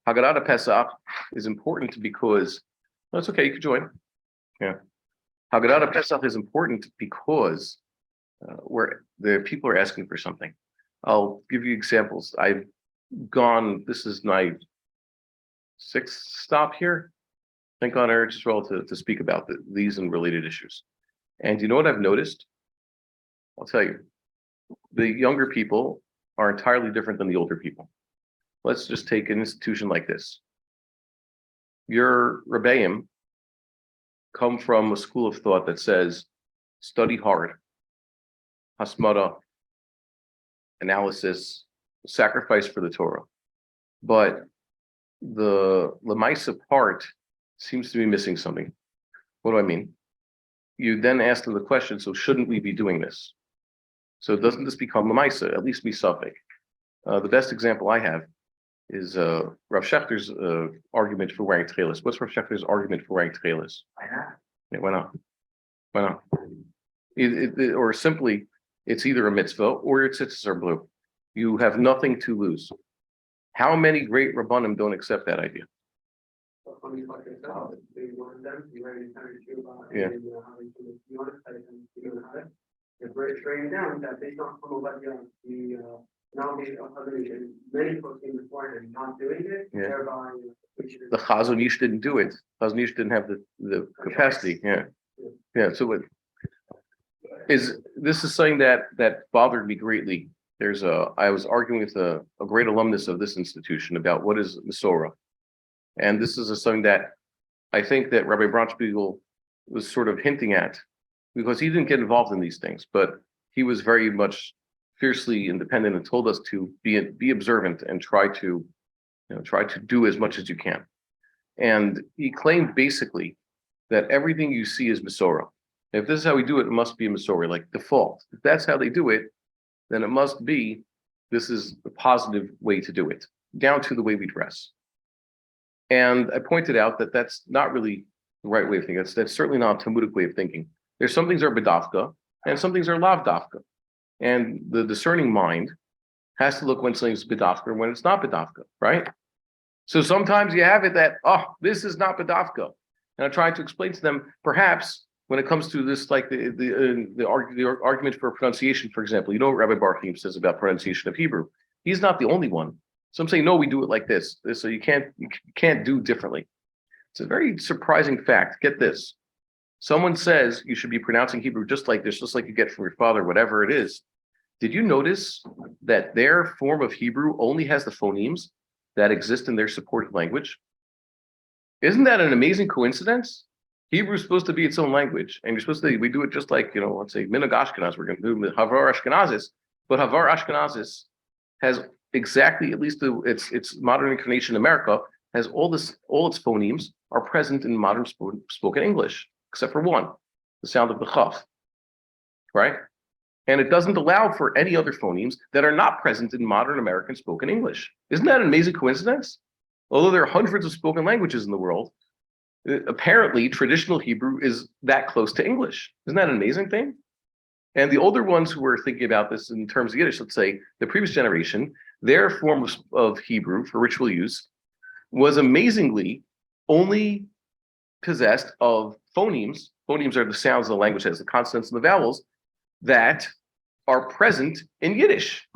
Hagada Pesach is important because, no, it's okay, you can join. Yeah. Haggadah Pesach is important because where the people are asking for something. I'll give you examples. I've gone, this is my sixth stop here, I think, on Eretz Yisrael to speak about these and related issues. And you know what I've noticed? I'll tell you. The younger people are entirely different than the older people. Let's just take an institution like this. Your Rebbeim come from a school of thought that says, study hard, hasmada, analysis, sacrifice for the Torah. But the Lemaisa part seems to be missing something. What do I mean? You then ask them the question, so shouldn't we be doing this? So doesn't this become Lemaisa, at least be Suffolk? The best example I have is Rav Shechter's argument for wearing tchelis. What's Rav Shechter's argument for wearing tchelis? Yeah, why not? Why not? Or simply, it's either a mitzvah or your tzitzis are blue. You have nothing to lose. How many great rabbanim don't accept that idea? Yeah. The Chazon Ish didn't do it. Chazon Ish didn't have the capacity. Yeah. So this is something that bothered me greatly. I was arguing with a great alumnus of this institution about what is Masorah. And this is something that I think that Rabbi Braunspiegel was sort of hinting at, because he didn't get involved in these things, but he was very much fiercely independent and told us to be observant and try to do as much as you can. And he claimed basically that everything you see is Masorah. If this is how we do it, it must be a Masorah, like default. If that's how they do it, then it must be, this is a positive way to do it, down to the way we dress. And I pointed out that that's not really the right way of thinking. That's certainly not a Talmudic way of thinking. There's some things are bedafka, and some things are lav dafka. And the discerning mind has to look when something's bedafka and when it's not bedafka, right? So sometimes you have it that, this is not bedafka. And I tried to explain to them, perhaps when it comes to this, like the argument for pronunciation, for example, you know what Rabbi Bar-Hayim says about pronunciation of Hebrew. He's not the only one. Some say, no, we do it like this. So you can't do differently. It's a very surprising fact. Get this. Someone says you should be pronouncing Hebrew just like this, just like you get from your father, whatever it is. Did you notice that their form of Hebrew only has the phonemes that exist in their supported language? Isn't that an amazing coincidence? Hebrew is supposed to be its own language, and we do it just like, let's say Minog Ashkenaz, we're going to do Havar Ashkenazis, but Havar Ashkenazis has exactly, at least its modern incarnation in America, has all its phonemes are present in modern spoken English, except for one, the sound of the chaf, right? And it doesn't allow for any other phonemes that are not present in modern American spoken English. Isn't that an amazing coincidence? Although there are hundreds of spoken languages in the world, apparently traditional Hebrew is that close to English. Isn't that an amazing thing? And the older ones who were thinking about this in terms of Yiddish, let's say the previous generation, their form of Hebrew for ritual use was amazingly only possessed of phonemes. Phonemes are the sounds of the language that has the consonants and the vowels that are present in Yiddish.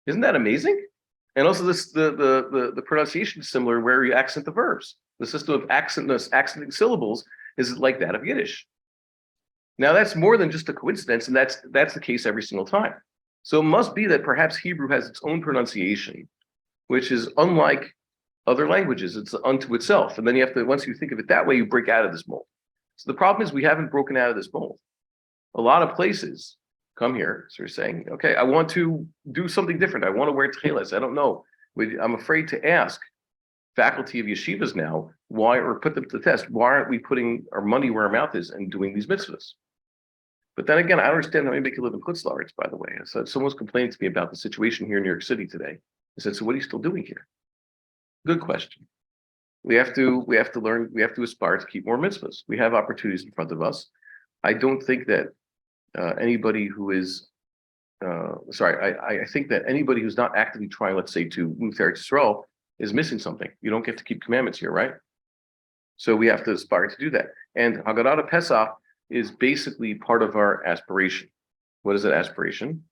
Isn't that amazing? And also the pronunciation is similar where you accent the verbs. The system of accenting syllables is like that of Yiddish. Now that's more than just a coincidence, and that's the case every single time. So it must be that perhaps Hebrew has its own pronunciation, which is unlike other languages. It's unto itself. And then you have to, once you think of it that way, you break out of this mold. So the problem is we haven't broken out of this mold. A lot of places come here, so you're saying, okay, I want to do something different. I want to wear tchelis. I don't know. I'm afraid to ask faculty of yeshivas now why, or put them to the test. Why aren't we putting our money where our mouth is and doing these mitzvahs? But then again, I don't understand how anybody can live in Chutz La'aretz, by the way. So someone's complaining to me about the situation here in New York City today. I said, so what are you still doing here? Good question. We have to learn, we have to aspire to keep more mitzvahs. We have opportunities in front of us. I don't think that anybody who is, I think that anybody who's not actively trying, let's say, to move to Eretz Yisrael is missing something. You don't get to keep commandments here, right? So we have to aspire to do that. And Hagada Pesach is basically part of our aspiration. What is that aspiration?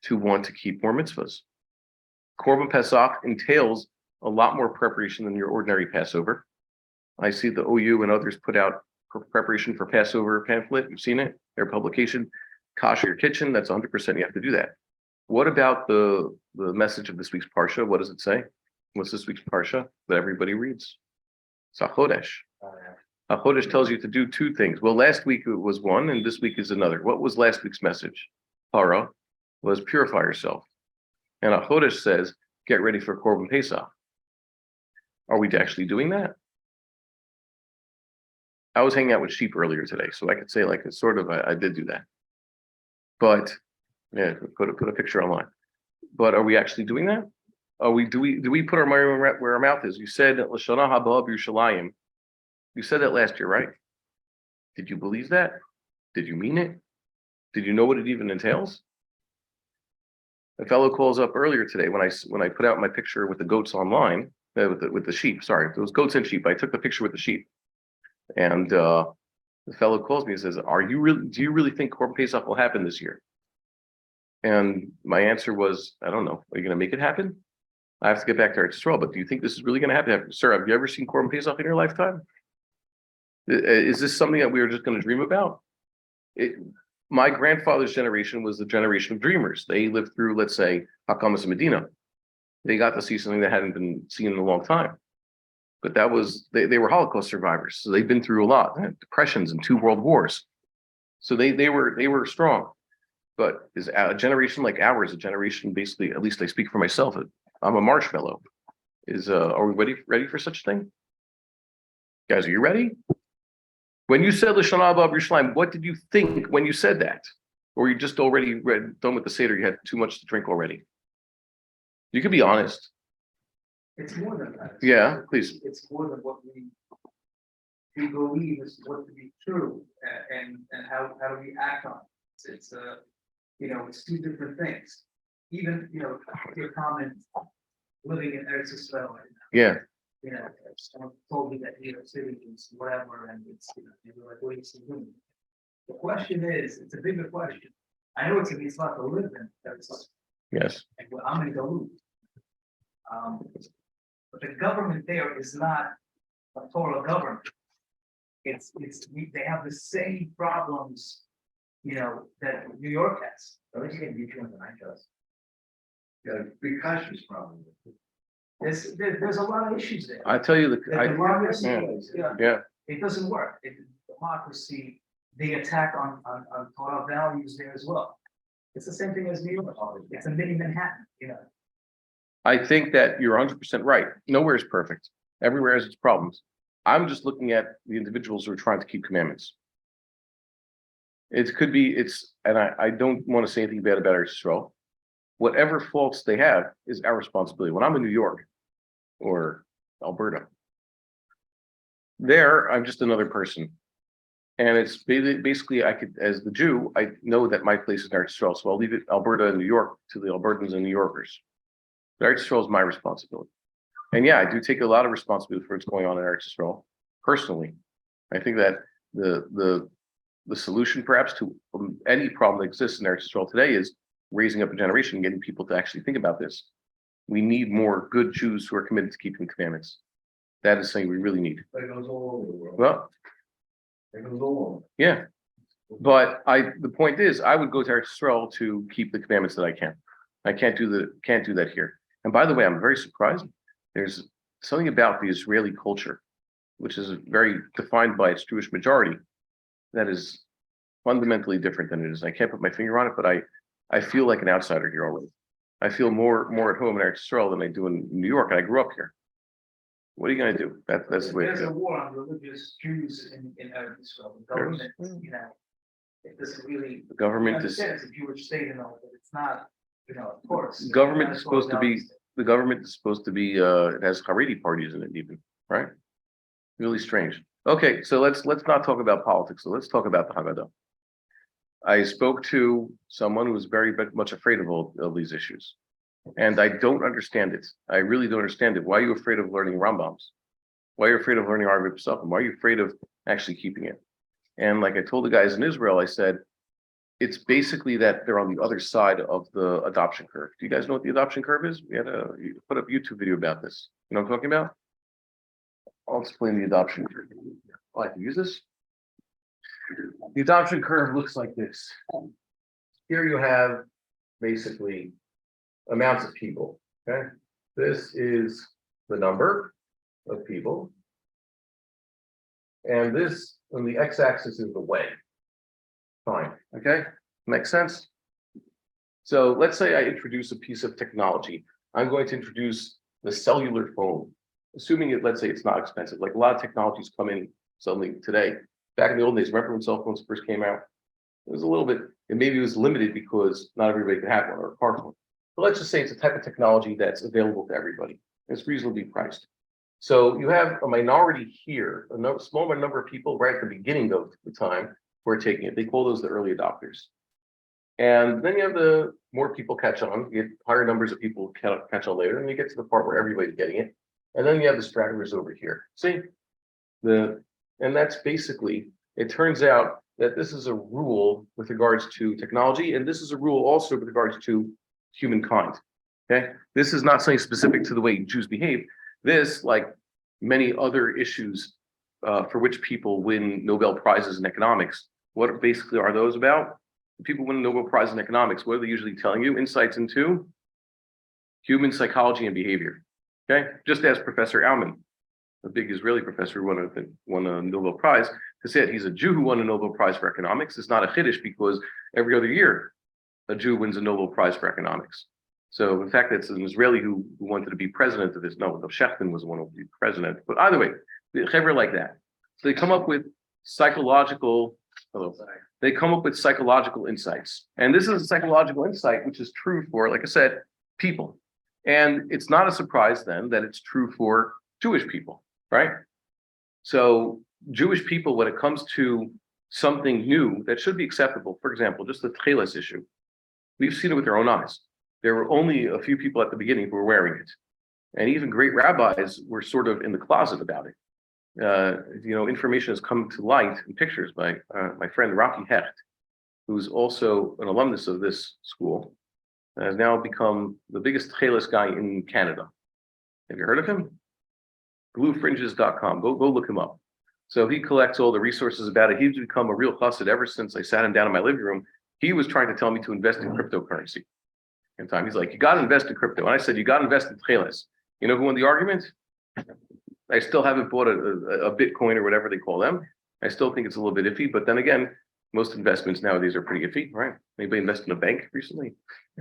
To want to keep more mitzvahs. Korban Pesach entails a lot more preparation than your ordinary Passover. I see the OU and others put out preparation for Passover pamphlet. You've seen it, their publication. Kasha your kitchen, that's 100% you have to do that. What about the message of this week's Parsha? What does it say? What's this week's Parsha that everybody reads? It's HaChodesh. HaChodesh tells you to do two things. Well, last week it was one, and this week is another. What was last week's message? Para was purify yourself. And HaChodesh says, get ready for Korban Pesach. Are we actually doing that? I was hanging out with sheep earlier today, so I could say like it's sort of I did do that. But yeah, put a picture online. But are we actually doing that? Do we put our money where our mouth is? You said L'shana haba b'Yerushalayim. You said that last year, right? Did you believe that? Did you mean it? Did you know what it even entails? A fellow calls up earlier today when I put out my picture with the goats online, with the sheep. Sorry, those goats and sheep. I took the picture with the sheep, and the fellow calls me and says, do you really think Korban Pesach will happen this year? And my answer was, I don't know. Are you going to make it happen? I have to get back to Eretz Yisrael, but do you think this is really going to happen? Sir, have you ever seen Korban Pesach in your lifetime? Is this something that we are just going to dream about? My grandfather's generation was the generation of dreamers. They lived through, let's say, Hakamas Medina. They got to see something that hadn't been seen in a long time. But that was, they were Holocaust survivors. So they've been through a lot, depressions and 2 world wars. So they were strong. But is a generation like ours, a generation basically, at least I speak for myself, I'm a marshmallow. Are we ready for such a thing? Guys, are you ready? When you said L'shana haba b'Yerushalayim, what did you think when you said that? Or you just already done with the Seder, you had too much to drink already? You can be honest. It's more than that. Yeah, please. It's more than what we believe is what to be true, and how do we act on it. It's it's 2 different things. Even your comment living in Eretz Yisrael right now. Yeah. Someone told me that City is whatever, and it's they were like, what are you doing? The question is, it's a bigger question. I know it's a mitzvah to live in Eretz Yisrael. Yes. And I'm going to go lose. But the government there is not a Torah government. They have the same problems, that New York has. At least you can beat you on the night shows. Yeah, be cautious probably. There's a lot of issues there. I tell you The democracy, yeah. it doesn't work. Democracy, the attack on Torah values there as well. It's the same thing as New York. It's a mini Manhattan, I think that you're 100% right. Nowhere is perfect. Everywhere has its problems. I'm just looking at the individuals who are trying to keep commandments. It could be, and I don't want to say anything bad about Eretz Yisrael. Whatever faults they have is our responsibility. When I'm in New York or Alberta, there I'm just another person. And it's basically, as the Jew, I know that my place is Eretz Yisrael, so I'll leave it Alberta and New York to the Albertans and New Yorkers. Eretz Yisrael is my responsibility. And yeah, I do take a lot of responsibility for what's going on in Eretz Yisrael, personally. I think that the solution perhaps to any problem that exists in Eretz Yisrael today is raising up a generation and getting people to actually think about this. We need more good Jews who are committed to keeping commandments. That is something we really need. That goes all over the world. Well, It goes all over. yeah. But the point is, I would go to Eretz Yisrael to keep the commandments that I can. I can't do that here. And by the way, I'm very surprised. There's something about the Israeli culture, which is very defined by its Jewish majority, that is fundamentally different than it is. I can't put my finger on it, but I feel like an outsider here already. I feel more at home in Eretz Yisrael than I do in New York, and I grew up here. What are you going to do? That's the way There's it a goes. war on religious Jews in Eretz Yisrael. The government, it doesn't really. The government is It's a Jewish state and all, but it's not, of course. government is supposed to be. The government is supposed to be. It has Haredi parties in it, even, right? Really strange. Okay, so let's not talk about politics. So let's talk about the Haggadah. I spoke to someone who was very much afraid of all of these issues. And I don't understand it. I really don't understand it. Why are you afraid of learning Rambams? Why are you afraid of learning Arvei Pesachim? Why are you afraid of actually keeping it? And like I told the guys in Israel, I said, it's basically that they're on the other side of the adoption curve. Do you guys know what the adoption curve is? We had put up a YouTube video about this. You know what I'm talking about? I'll explain the adoption curve. Oh, I can use this. The adoption curve looks like this. Here you have basically amounts of people. Okay, this is the number of people, and this on the x-axis is the way. Fine. Okay, makes sense. So let's say I introduce a piece of technology. I'm going to introduce the cellular phone, assuming it. Let's say it's not expensive. Like a lot of technologies come in suddenly today. Back in the old days, remember when cell phones first came out? It was a little bit, and maybe it was limited because not everybody could have one or a car phone. But let's just say it's a type of technology that's available to everybody. It's reasonably priced. So you have a minority here, a smaller number of people right at the beginning of the time who are taking it. They call those the early adopters. And then you have the more people catch on, you get higher numbers of people catch on later, and you get to the part where everybody's getting it. And then you have the stragglers over here. See? And that's basically, it turns out that this is a rule with regards to technology, and this is a rule also with regards to humankind. Okay, this is not something specific to the way Jews behave. This, like many other issues for which people win Nobel Prizes in economics, what basically are those about? People win a Nobel Prize in economics. What are they usually telling you? Insights into human psychology and behavior. Okay, just as Professor Aumann, a big Israeli professor who won a Nobel Prize, has said he's a Jew who won a Nobel Prize for economics. It's not a chiddush because every other year a Jew wins a Nobel Prize for economics. So in fact, it's an Israeli who wanted to be president of this. No, the Shechtman was the one who would be president. But either way, the chevra like that. So they come up with psychological. They come up with psychological insights, and this is a psychological insight which is true for, like I said, people. And it's not a surprise then that it's true for Jewish people, right? So Jewish people, when it comes to something new that should be acceptable, for example, just the tcheles issue, we've seen it with our own eyes. There were only a few people at the beginning who were wearing it. And even great rabbis were sort of in the closet about it. Information has come to light in pictures by my friend Rafi Hecht, who's also an alumnus of this school, has now become the biggest tcheles guy in Canada. Have you heard of him? Bluefringes.com. Go look him up. So he collects all the resources about it. He's become a real chassid ever since I sat him down in my living room. He was trying to tell me to invest in cryptocurrency. In time, he's like, you got to invest in crypto. And I said, you got to invest in tcheles. You know who won the argument? I still haven't bought a Bitcoin or whatever they call them. I still think it's a little bit iffy. But then again, most investments nowadays are pretty iffy, right? Anybody invest in a bank recently?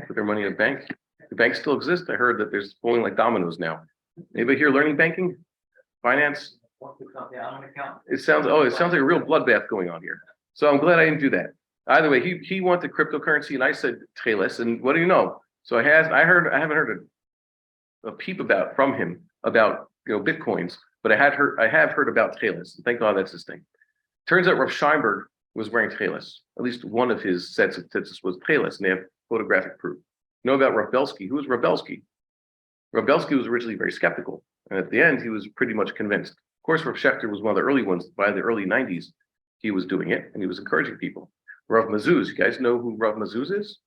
Put their money in a bank? The banks still exist. I heard that there's falling like dominoes now. Anybody here learning banking? Finance? It sounds like a real bloodbath going on here. So I'm glad I didn't do that. Either way, he wanted cryptocurrency, and I said tcheles. And what do you know? So I haven't heard a peep from him about Bitcoins, but I have heard about tcheles. Thank God that's his thing. Turns out Rav Scheinberg was wearing tcheles. At least one of his sets of tzitzis was tcheles, and they have photographic proof. You know about Rav Belsky? Who was Rav Belsky? Rav Belsky was originally very skeptical, and at the end, he was pretty much convinced. Of course, Rav Schechter was one of the early ones. By the early 90s, he was doing it, and he was encouraging people. Rav Mazuz, you guys know who Rav Mazuz is?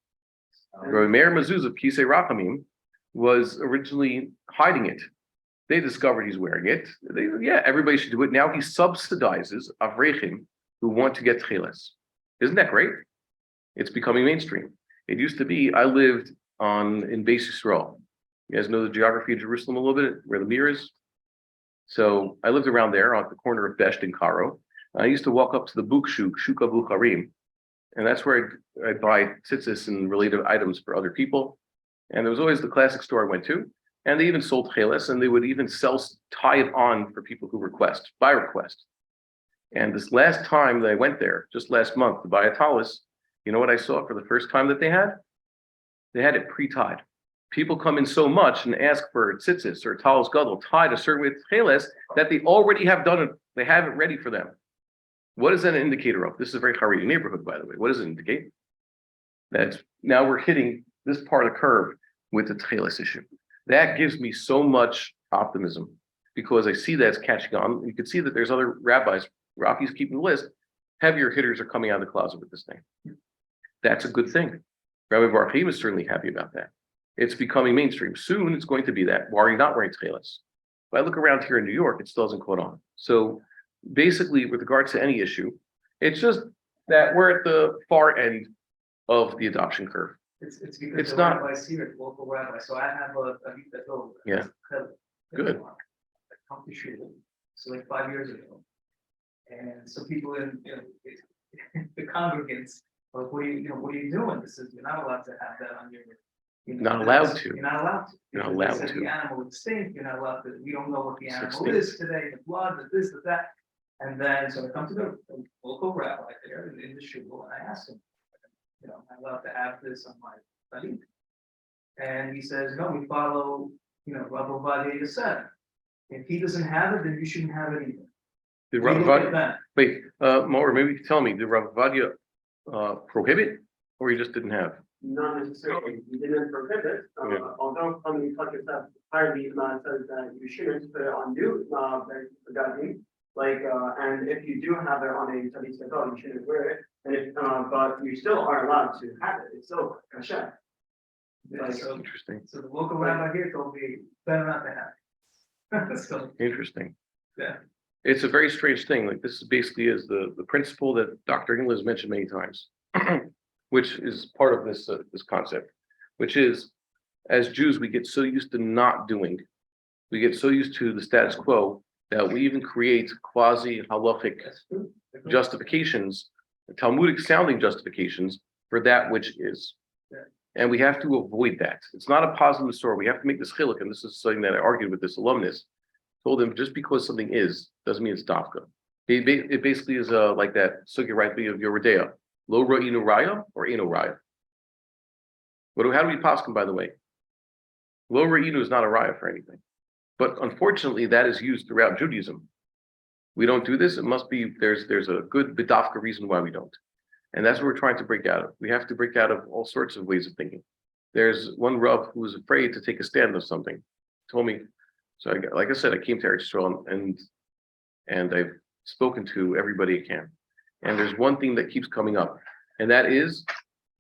Rav Meir Mazuz of Kisei Rachamim was originally hiding it. They discovered he's wearing it. Everybody should do it. Now he subsidizes Avrechim who want to get tcheles. Isn't that great? It's becoming mainstream. It used to be, I lived in Eretz Yisrael. You guys know the geography of Jerusalem a little bit, where the Mir is? So I lived around there on the corner of Besht and Karo. I used to walk up to the Buk Shuk, Shuk Abu Harim, and that's where I'd buy tzitzis and related items for other people. And there was always the classic store I went to, and they even sold tcheles, and they would even tie it on for people who request, by request. And this last time that I went there, just last month, to buy a talis, you know what I saw for the first time that they had? They had it pre-tied. People come in so much and ask for tzitzis or talis gadol tied a certain way with tcheles that they already have done it. They have it ready for them. What is that an indicator of? This is a very Haredi neighborhood, by the way. What does it indicate? That now we're hitting this part of the curve with the Tcheles issue. That gives me so much optimism because I see that's catching on. You can see that there's other rabbis, Rafi's keeping the list, heavier hitters are coming out of the closet with this thing. That's a good thing. Rabbi Bar-Hayim is certainly happy about that. It's becoming mainstream. Soon it's going to be that, not wearing tcheles. If I look around here in New York, it still hasn't caught on. So basically, with regards to any issue, it's just that we're at the far end of the adoption curve. It's because It's the not- rabbis here, local rabbi, so I have a Yeah. Good. Come to shul, so like 5 years ago. And some people in, the congregants, like, what are you doing? This is, you're not allowed to have that on your. Not allowed to. You're not allowed to. You're not Because they allowed said to. The animal would stink, you're not allowed to, we don't know what the animal 16. is today, the blood, the this, the that. And then, so I come to the local rabbi there in the shul, and I asked him, am I allowed to have this on my study? And he says, no, we follow, Rabbi Avi said. If he doesn't have it, then you shouldn't have it either. Did We Rav look at Vadia, that. wait, Maor, maybe you can tell me, did Rav Vadia prohibit or he just didn't have? Not necessarily, you didn't prohibit, Yeah. although from the Talk yourself, entirely says that you shouldn't put it on new, Hagada, and if you do have it on a Tallis Gadol, you shouldn't wear it, and if, but you still are allowed to have it, it's still kasher. Yeah, so, Interesting, so the local rabbi here told me, better not to have it. So, interesting. yeah. It's a very strange thing. Like this basically is the principle that Dr. Engel has mentioned many times, which is part of this concept, which is as Jews, we get so used to not doing, we get so used to the status quo that we even create quasi-halachic That's true. justifications, Talmudic sounding justifications for that which is. Yeah. And we have to avoid that. It's not a positive story. We have to make this chiluk, and this is something that I argued with this alumnus. Told him just because something is doesn't mean it's dafka. It basically is like that sugya rightly of Yoredea. Lo ra'inu raya or eno raya. How do we paskin, by the way? Lo ra'inu is not a raya for anything. But unfortunately, that is used throughout Judaism. We don't do this. It must be there's a good bidafka reason why we don't. And that's what we're trying to break out of. We have to break out of all sorts of ways of thinking. There's one Rav who was afraid to take a stand of something. Told me, so like I said, I came to Eretz Yisrael and I've spoken to everybody I can. And there's one thing that keeps coming up, and that is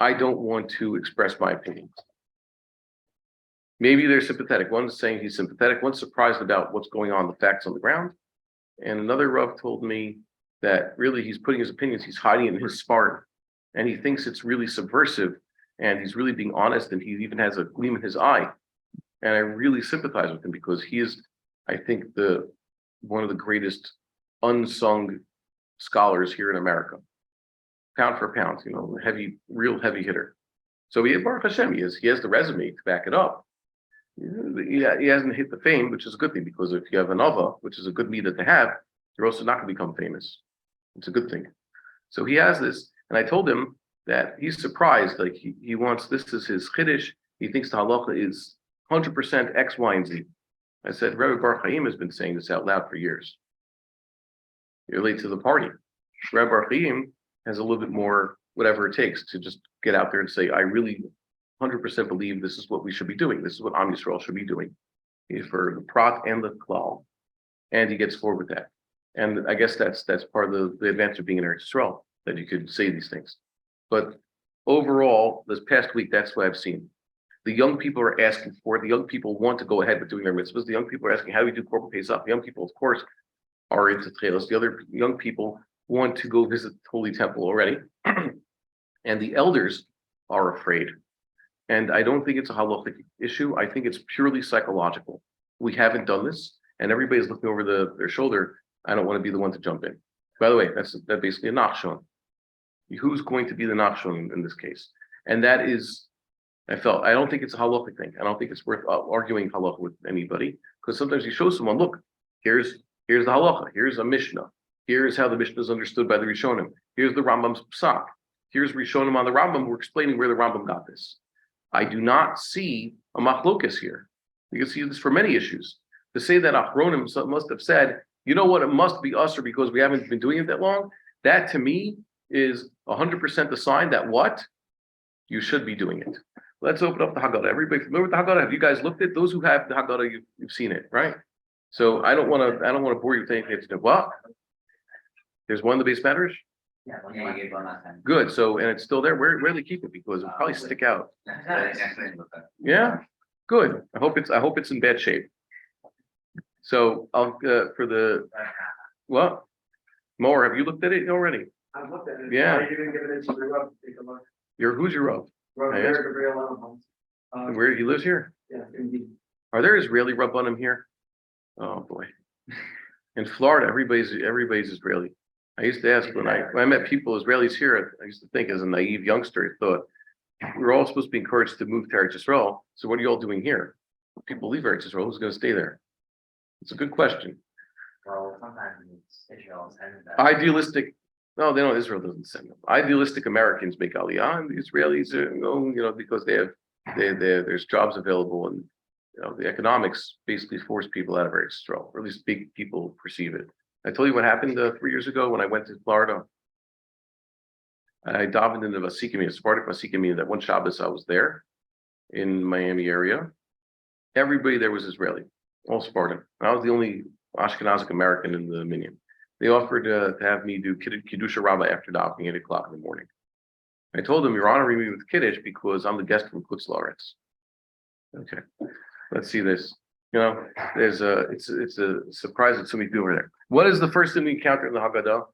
I don't want to express my opinions. Maybe they're sympathetic. One's saying he's sympathetic, one's surprised about what's going on, the facts on the ground. And another Rav told me that really he's putting his opinions, he's hiding it in his smart, and he thinks it's really subversive, and he's really being honest, and he even has a gleam in his eye. And I really sympathize with him because he is, I think, one of the greatest unsung scholars here in America. Pound for pound, real heavy hitter. So he, Baruch Hashem, he has the resume to back it up. Yeah, he hasn't hit the fame, which is a good thing, because if you have an Ava, which is a good midah to have, you're also not going to become famous. It's a good thing. So he has this, and I told him that he's surprised, like he wants, this is his chiddush, he thinks the halacha is 100% X, Y, and Z. I said, Rabbi Bar-Hayim has been saying this out loud for years. You're late to the party. Rabbi Bar-Hayim has a little bit more, whatever it takes to just get out there and say, I really 100% believe this is what we should be doing. This is what Am Yisrael should be doing. He's for the prat and the klal. And he gets forward with that. And I guess that's part of the advantage of being in Eretz Yisrael, that you could say these things. But overall, this past week, that's what I've seen. The young people are asking for it. The young people want to go ahead with doing their mitzvahs. The young people are asking, how do we do Korban Pesach? The young people, of course, are into tchelos. The other young people want to go visit the Holy Temple already. And the elders are afraid. And I don't think it's a halachic issue. I think it's purely psychological. We haven't done this, and everybody's looking over their shoulder. I don't want to be the one to jump in. By the way, that's basically a nachshon. Who's going to be the nachshon in this case? And that is, I don't think it's a halachic thing. I don't think it's worth arguing halacha with anybody, because sometimes you show someone, look, here's the halacha, here's a mishnah, here's how the mishnah is understood by the Rishonim, here's the Rambam's psak, here's Rishonim on the Rambam, we're explaining where the Rambam got this. I do not see a machlokas here. You can see this for many issues. To say that Achronim must have said, you know what, it must be us, or because we haven't been doing it that long, that to me is 100% the sign that what? You should be doing it. Let's open up the Hagada. Everybody familiar with the Hagada? Have you guys looked at those who have the Hagada? You've seen it, right? So I don't want to bore you with anything. It's what? There's one of the base matters. Yeah, when you gave one last time. Good. So and it's still there. Where do they keep it? Because it'll probably stick out. Yeah. Good. I hope it's in bad shape. So I'll for the what? More. Have you looked at it already? I've looked at it. Yeah. I even given it to the rub, take a look. Who's your Rav? Rub, Yes. Gabriel, Where he lives here? yeah, indeed. Are there Israeli Rabbanim here? Oh boy. In Florida, everybody's Israeli. I used to ask when I met people, Israelis here, I used to think as a naive youngster, I thought, we're all supposed to be encouraged to move to Eretz Yisrael. So what are you all doing here? People leave Eretz Yisrael, who's going to stay there? It's a good question. Well, sometimes it's Israel sends that. Idealistic, no, they don't, Israel doesn't send them. Idealistic Americans make Aliyah, and the Israelis are, because there's jobs available, and the economics basically force people out of Eretz Yisrael, or at least big people perceive it. I told you what happened 3 years ago when I went to Florida. I davened in the Vasikimi, a Sephardic Vasikimi, that one Shabbos I was there in Miami area. Everybody there was Israeli, all Spartan. I was the only Ashkenazic American in the minyan. They offered to have me do Kiddusha Rabbah after davening at 8 o'clock in the morning. I told them, you're honoring me with Kiddush because I'm the guest from Chutz La'aretz. Okay, let's see this. It's a surprise that so many people are there. What is the first thing we encounter in the Haggadah?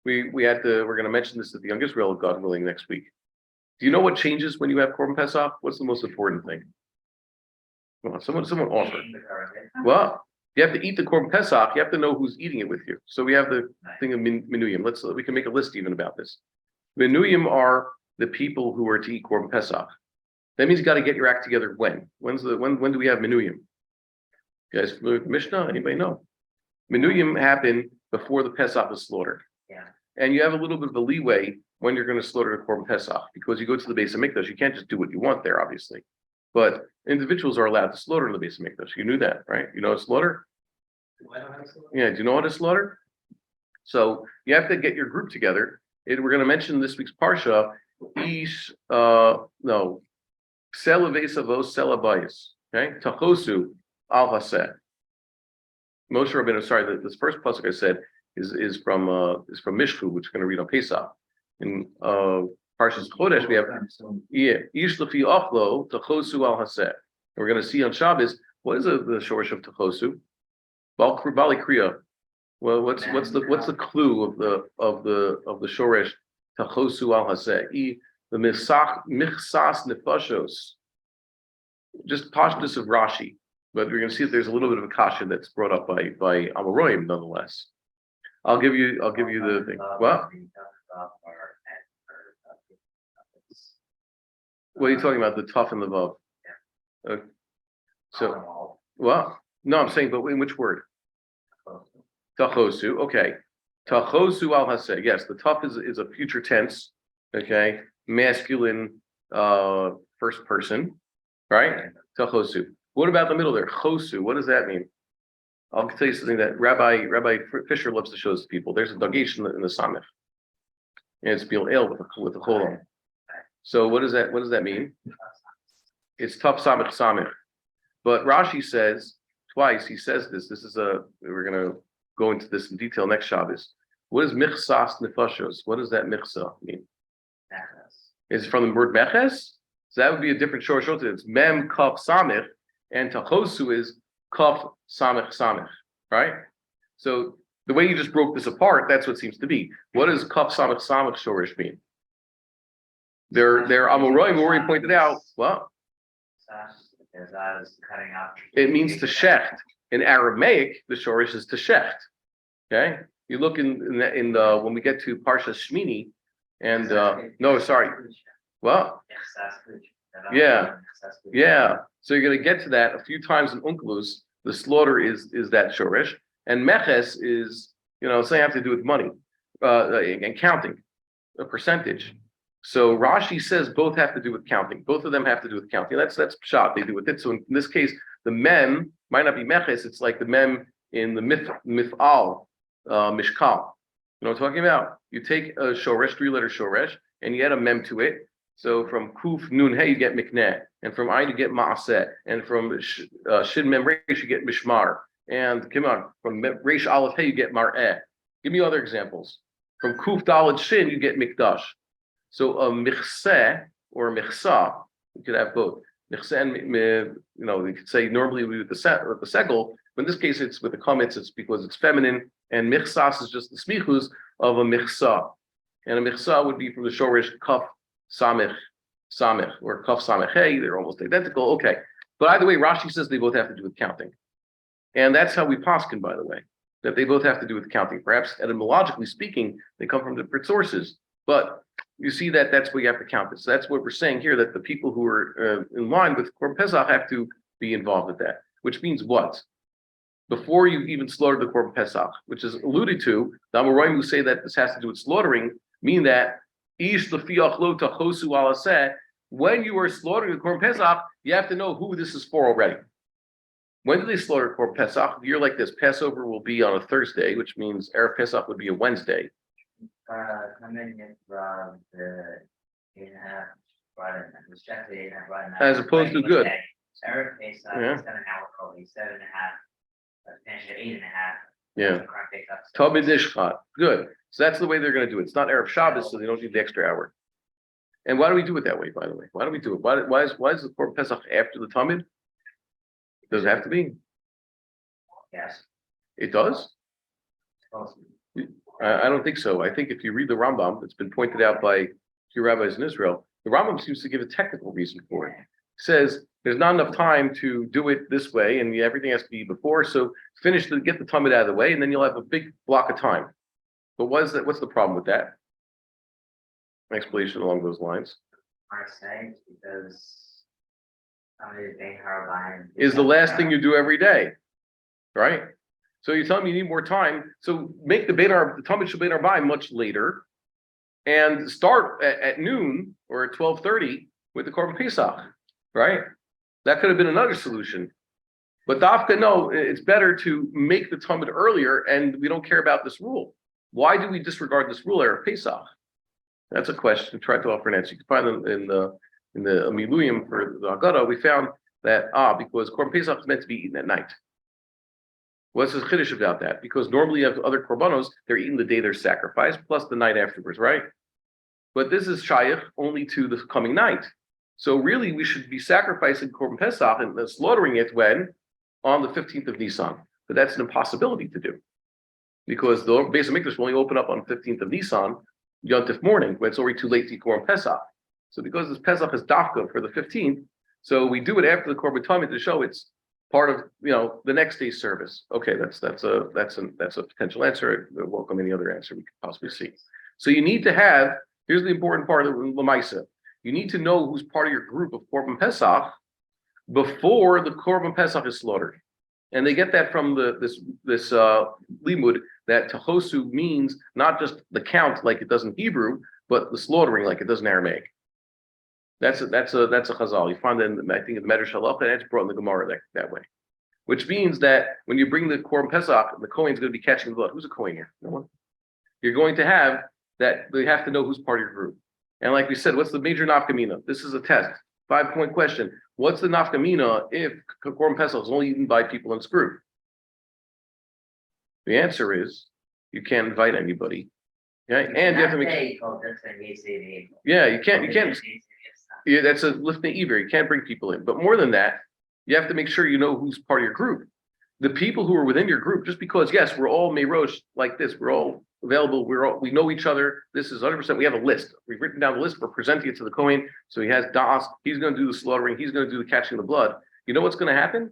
We're going to mention this at the Young Israel, God willing, next week. Do you know what changes when you have Korban Pesach? What's the most important thing? Well, someone offer. Well, you have to eat the Korban Pesach. You have to know who's eating it with you. So we have the thing of minuyim. We can make a list even about this. Minuyim are the people who are to eat Korban Pesach. That means you got to get your act together when? When do we have minuyim? You guys familiar with Mishnah? Anybody know? Minuyim happen before the Pesach is slaughtered. Yeah. And you have a little bit of a leeway when you're going to slaughter the Korban Pesach, because you go to the Beis HaMikdash, you can't just do what you want there, obviously. But individuals are allowed to slaughter in the Beis HaMikdash. You knew that, right? You know what slaughter? Yeah, do you know how to slaughter? So you have to get your group together. We're going to mention this week's Parsha, Sela Vesavos Sela Bayis. Okay, Tachosu Al Haseh. Moshe Rabbeinu, sorry, this first pasuk I said is from Mishchu, which we're going to read on Pesach. In Parshas Chodesh, we have Ish Lefi Achlo Tachosu Al Haseh. And we're going to see on Shabbos what is the shorish of Tachosu? Bali Kriya. Well, what's the clue of the shorish Tachosu Al Haseh? The Michsas Nefashos. Just pashtus of Rashi. But we're going to see if there's a little bit of a kasha that's brought up by Amoraim, nonetheless. I'll give you the thing. What? What are you talking about? The tough and the vav. Okay. So, well, no, I'm saying, but in which word? Tachosu. Okay. Tachosu al haseh. Yes, the tough is a future tense. Okay, masculine, first person, right? Tachosu. What about the middle there? Chosu. What does that mean? I'll tell you something that Rabbi Fisher loves to show us people. There's a dagesh in the samech, and it's bil el with the cholon. So what does that mean? It's tough samech. But Rashi says twice. He says this. We're going to go into this in detail next Shabbos. What is michsas nefashos? What does that michsa mean? Is it from the word meches? So that would be a different shor. It's mem kaf samech. And tachosu is kaf samech, right? So the way you just broke this apart, that's what it seems to be. What does kaf samech shorish mean? Their Amoraim already pointed out. What? It means to shecht. In Aramaic, the shorish is to shecht. Okay, you look in the when we get to Parshas Shmini, and no, sorry, what? Yeah. So you're going to get to that a few times in Unkelus. The slaughter is that shorish, and meches is something have to do with money and counting a percentage. So Rashi says both have to do with counting. Both of them have to do with counting. That's pshat. They do with it. So in this case, the mem might not be meches. It's like the mem in the mif'al mishkal. You know what I'm talking about? You take a shoresh, 3-letter shoresh, and you add a mem to it. So from Kuf Nun Hey you get Mikneh, and from Ayin you get Ma'aseh, and from Shin Mem Resh you get Mishmar, and come on, from Resh Aleph Hey you get Mar'eh. Give me other examples. From Kuf Daled Shin you get Mikdash. So a Michseh or Michsa, you could have both. Michseh and you could say normally with the segel, but in this case it's with the comments, it's because it's feminine, and Michsas is just the smichus of a Michsa. And a Michsa would be from the Shorish Kaf Samech, or Kaf Samech Hey, they're almost identical. Okay. But either way, Rashi says they both have to do with counting. And that's how we paskin, by the way, that they both have to do with counting. Perhaps etymologically speaking, they come from different sources. But you see that that's where you have to count it. So that's what we're saying here, that the people who are in line with Korban Pesach have to be involved with that. Which means what? Before you even slaughter the Korban Pesach, which is alluded to, the Amoraim who say that this has to do with slaughtering, mean that Ish Lefiach Lo Tachosu Alaseh, when you are slaughtering the Korban Pesach, you have to know who this is for already. When do they slaughter Korban Pesach? A year like this, Passover will be on a Thursday, which means Erev Pesach would be a Wednesday. As opposed to good. Erev Pesach, Yeah. 7 hour early, 7.5, finish at 8.5. Yeah. Tamid Nishchat. Good. So that's the way they're going to do it. It's not Erev Shabbos, so they don't need the extra hour. And why do we do it that way, by the way? Why do we do it? Why is the Korban Pesach after the Tamid? Does it have to be? Yes. It does? Supposed to be. I don't think so. I think if you read the Rambam, it's been pointed out by a few rabbis in Israel, the Rambam seems to give a technical reason for it. It says there's not enough time to do it this way, and everything has to be before. So get the Tamid out of the way, and then you'll have a big block of time. But what's the problem with that? An explanation along those lines. I say because somebody is being hard Is the last thing you do every day, right? So you tell me you need more time. So make the Talmud Shel Bein Arba'im much later, and start at noon or at 12:30 with the Korban Pesach, right? That could have been another solution. But Dafka, no, it's better to make the Talmud earlier, and we don't care about this rule. Why do we disregard this rule Erev Pesach? That's a question. Try to offer an answer. You can find them in the Miluyim for the Hagada. We found that because Korban Pesach is meant to be eaten at night. What's the chiddush about that? Because normally you have other korbanos, they're eating the day they're sacrificed, plus the night afterwards, right? But this is shayach only to the coming night. So really, we should be sacrificing Korban Pesach and slaughtering it when? On the 15th of Nisan. But that's an impossibility to do. Because the Beis HaMikdash will only open up on 15th of Nisan, Yom Tov morning, when it's already too late to eat Korban Pesach. So because this Pesach is dafka for the 15th, so we do it after the Korban Tamid to show it's part of the next day's service. Okay, that's a potential answer. I welcome any other answer we could possibly see. So you need to have, here's the important part of the Lamaisa. You need to know who's part of your group of Korban Pesach before the Korban Pesach is slaughtered. And they get that from this limud that tachosu means not just the count like it does in Hebrew, but the slaughtering like it does in Aramaic. That's a chazal. You find that I think in the Medrash Halacha, and it's brought in the Gemara that way. Which means that when you bring the Korban Pesach, the Kohen's going to be catching the blood. Who's a Kohen here? No one. You're going to have that. They have to know who's part of your group. And like we said, what's the major nafkamina? This is a test. 5-point question. What's the nafkamina if Korban Pesach is only eaten by people in Screw? The answer is you can't invite anybody. Okay, and you have to make. Yeah, you can't. Yeah, that's a lifnei iver. You can't bring people in. But more than that, you have to make sure you know who's part of your group. The people who are within your group, just because yes, we're all meirosh like this, we're all available, we know each other. This is 100%. We have a list. We've written down the list. We're presenting it to the Kohen. So he has das. He's going to do the slaughtering. He's going to do the catching of the blood. You know what's going to happen?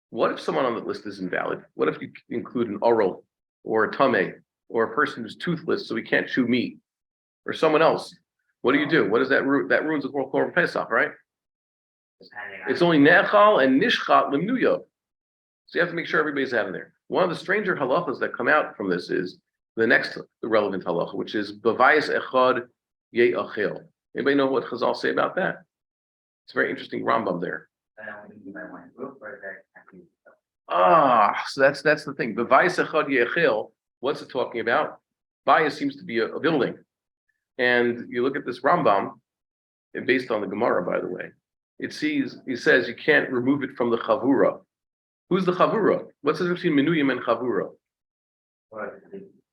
What if someone on the list is invalid? What if you include an oral or a tameh or a person who's toothless so he can't chew meat or someone else? What do? What does that ruin? That ruins the Korban Pesach, right? It's only nechal and nishchat lemnuya. So you have to make sure everybody's out of there. One of the stranger halachas that come out from this is the next relevant halacha, which is bavayis echad ye'achel. Anybody know what Chazal say about that? It's a very interesting Rambam there. So that's the thing. Bavayis echad ye'achel. What's it talking about? Bayis seems to be a building. And you look at this Rambam, based on the Gemara, by the way. He says you can't remove it from the chavura. Who's the chavura? What's the difference between minuyim and chavura?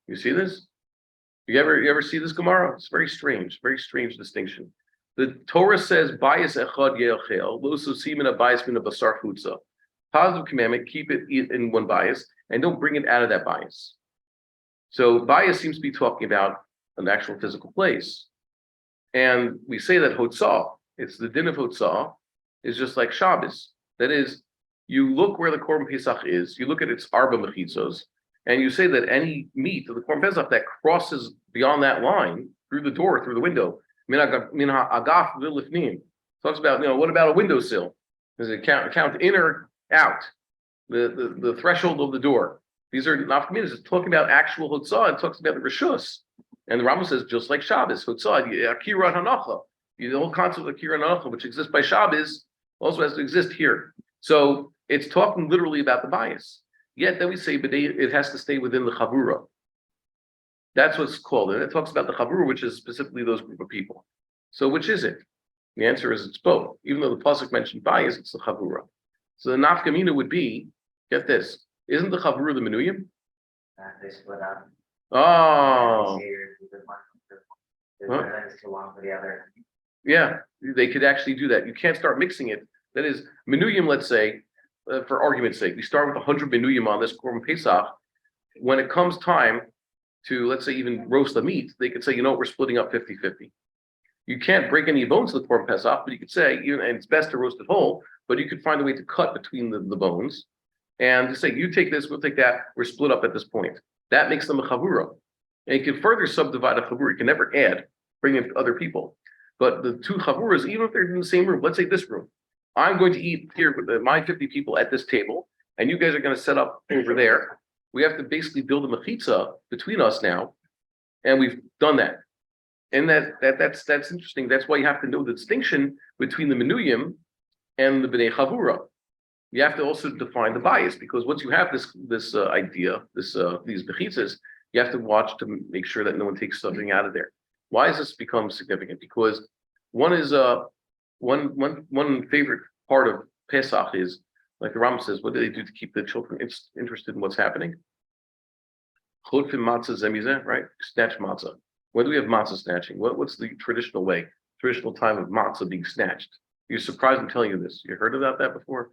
You see this? You ever see this Gemara? It's very strange distinction. The Torah says bias echad ye'achel, lo susim a bias min a basar chutza. Positive commandment, keep it in one bias and don't bring it out of that bias. So bias seems to be talking about an actual physical place. And we say that hotzah, it's the din of hotzah, is just like Shabbos. That is, you look where the Korban Pesach is, you look at its arba mechitzos, and you say that any meat of the Korban Pesach that crosses beyond that line, through the door, through the window, min ha'agaf v'lifnim, talks about, what about a windowsill? Does it count in or out? The threshold of the door. These are not communities. It's talking about actual hotzah. It talks about the reshus. And the Rambam says, just like Shabbos, hotzah, akira hanacha. The whole concept of akira hanacha, which exists by Shabbos, also has to exist here. So it's talking literally about the bias. Yet then we say, but it has to stay within the chavura. That's what's called. And it talks about the chavura, which is specifically those group of people. So which is it? The answer is it's both. Even though the pasuk mentioned bias, it's the chavura. So the nafkamina would be, get this, isn't the chavura the minuyim? They split up. Oh. One is too long for the other. Yeah, they could actually do that. You can't start mixing it. That is, minuyim, let's say, for argument's sake, we start with 100 minuyim on this Korban Pesach. When it comes time to, let's say, even roast the meat, they could say, we're splitting up 50-50. You can't break any bones of the Korban Pesach, but you could say, and it's best to roast it whole, but you could find a way to cut between the bones and to say, you take this, we'll take that, we're split up at this point. That makes them a chavura. And you can further subdivide a chavura. You can never bring in other people. But the two chavuras, even if they're in the same room, let's say this room, I'm going to eat here with my 50 people at this table, and you guys are going to set up over there. We have to basically build a mechitza between us now, and we've done that. And that's interesting. That's why you have to know the distinction between the minuyim and the bnei chavura. You have to also define the bias, because once you have this idea, these mechitzas, you have to watch to make sure that no one takes something out of there. Why has this become significant? Because one favorite part of Pesach is, like the Rambam says, what do they do to keep the children interested in what's happening? Chodfim matzah zemizeh, right? Snatch matzah. When do we have matzah snatching? What's the traditional time of matzah being snatched? You're surprised I'm telling you this. You heard about that before?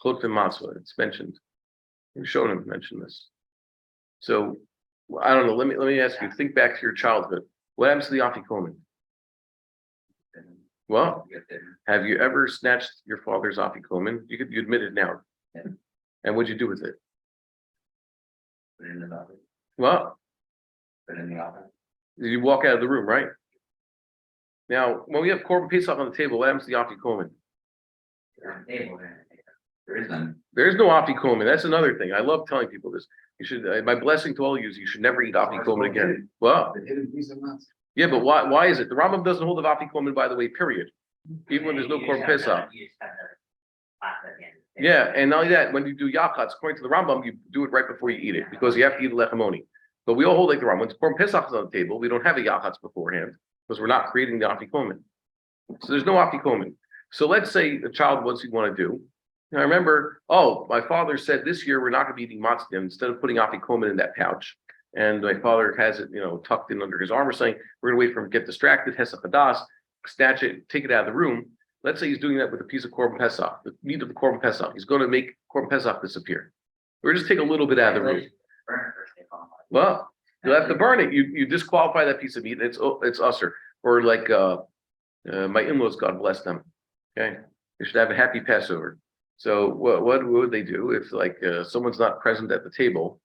Chodfim matzah, it's mentioned. You've shown him mention this. So I don't know. Let me ask you. Think back to your childhood. What happens to the afikomen? Well, have you ever snatched your father's afikomen? You admit it now. Yeah. And what'd you do with it? Put it in the oven. Well, Put it in the oven. you walk out of the room, right? Now, when we have Korban Pesach on the table, what happens to the afikomen? You're on the table. There is none. There's no afikomen. That's another thing. I love telling people this. You should. My blessing to all of you is you should never eat afikomen again. Well, yeah, but why is it? The Rambam doesn't hold of afikomen, by the way, period. Even when there's no Korban Pesach. You just have the matzah at the end. Yeah, and not only that, when you do yachatz, according to the Rambam, you do it right before you eat it, because you have to eat the lechamoni. But we all hold like the Rambam. When Korban Pesach is on the table, we don't have a yachatz beforehand, because we're not creating the afikomen. So there's no afikomen. So let's say a child, what's he want to do? I remember, my father said this year we're not going to be eating matzah instead of putting afikomen in that pouch. And my father has it, tucked in under his arm or saying, we're going to wait for him to get distracted, Hesach Hadas, snatch it, take it out of the room. Let's say he's doing that with a piece of Korban Pesach, the meat of the Korban Pesach. He's going to make Korban Pesach disappear. Or just take a little bit out of the room. Well, you'll have to burn it. You disqualify that piece of meat. It's usher. Or like my in-laws, God bless them. Okay, they should have a happy Passover. So what would they do if someone's not present at the table?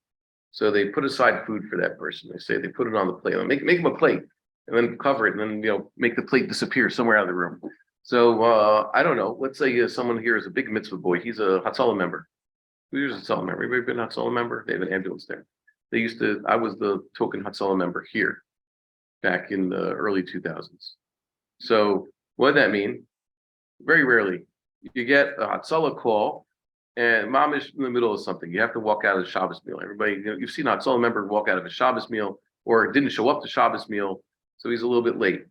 So they put aside food for that person. They put it on the plate. Make them a plate and then cover it and then make the plate disappear somewhere out of the room. So I don't know. Let's say someone here is a big mitzvah boy. He's a Hatzalah member. Who's a Hatzalah member? Everybody been a Hatzalah member? They have an ambulance there. I was the token Hatzalah member here back in the early 2000s. So what did that mean? Very rarely. You get a Hatzalah call and mom is in the middle of something. You have to walk out of the Shabbos meal. Everybody, you've seen a Hatzalah member walk out of a Shabbos meal or didn't show up to Shabbos meal. So he's a little bit late.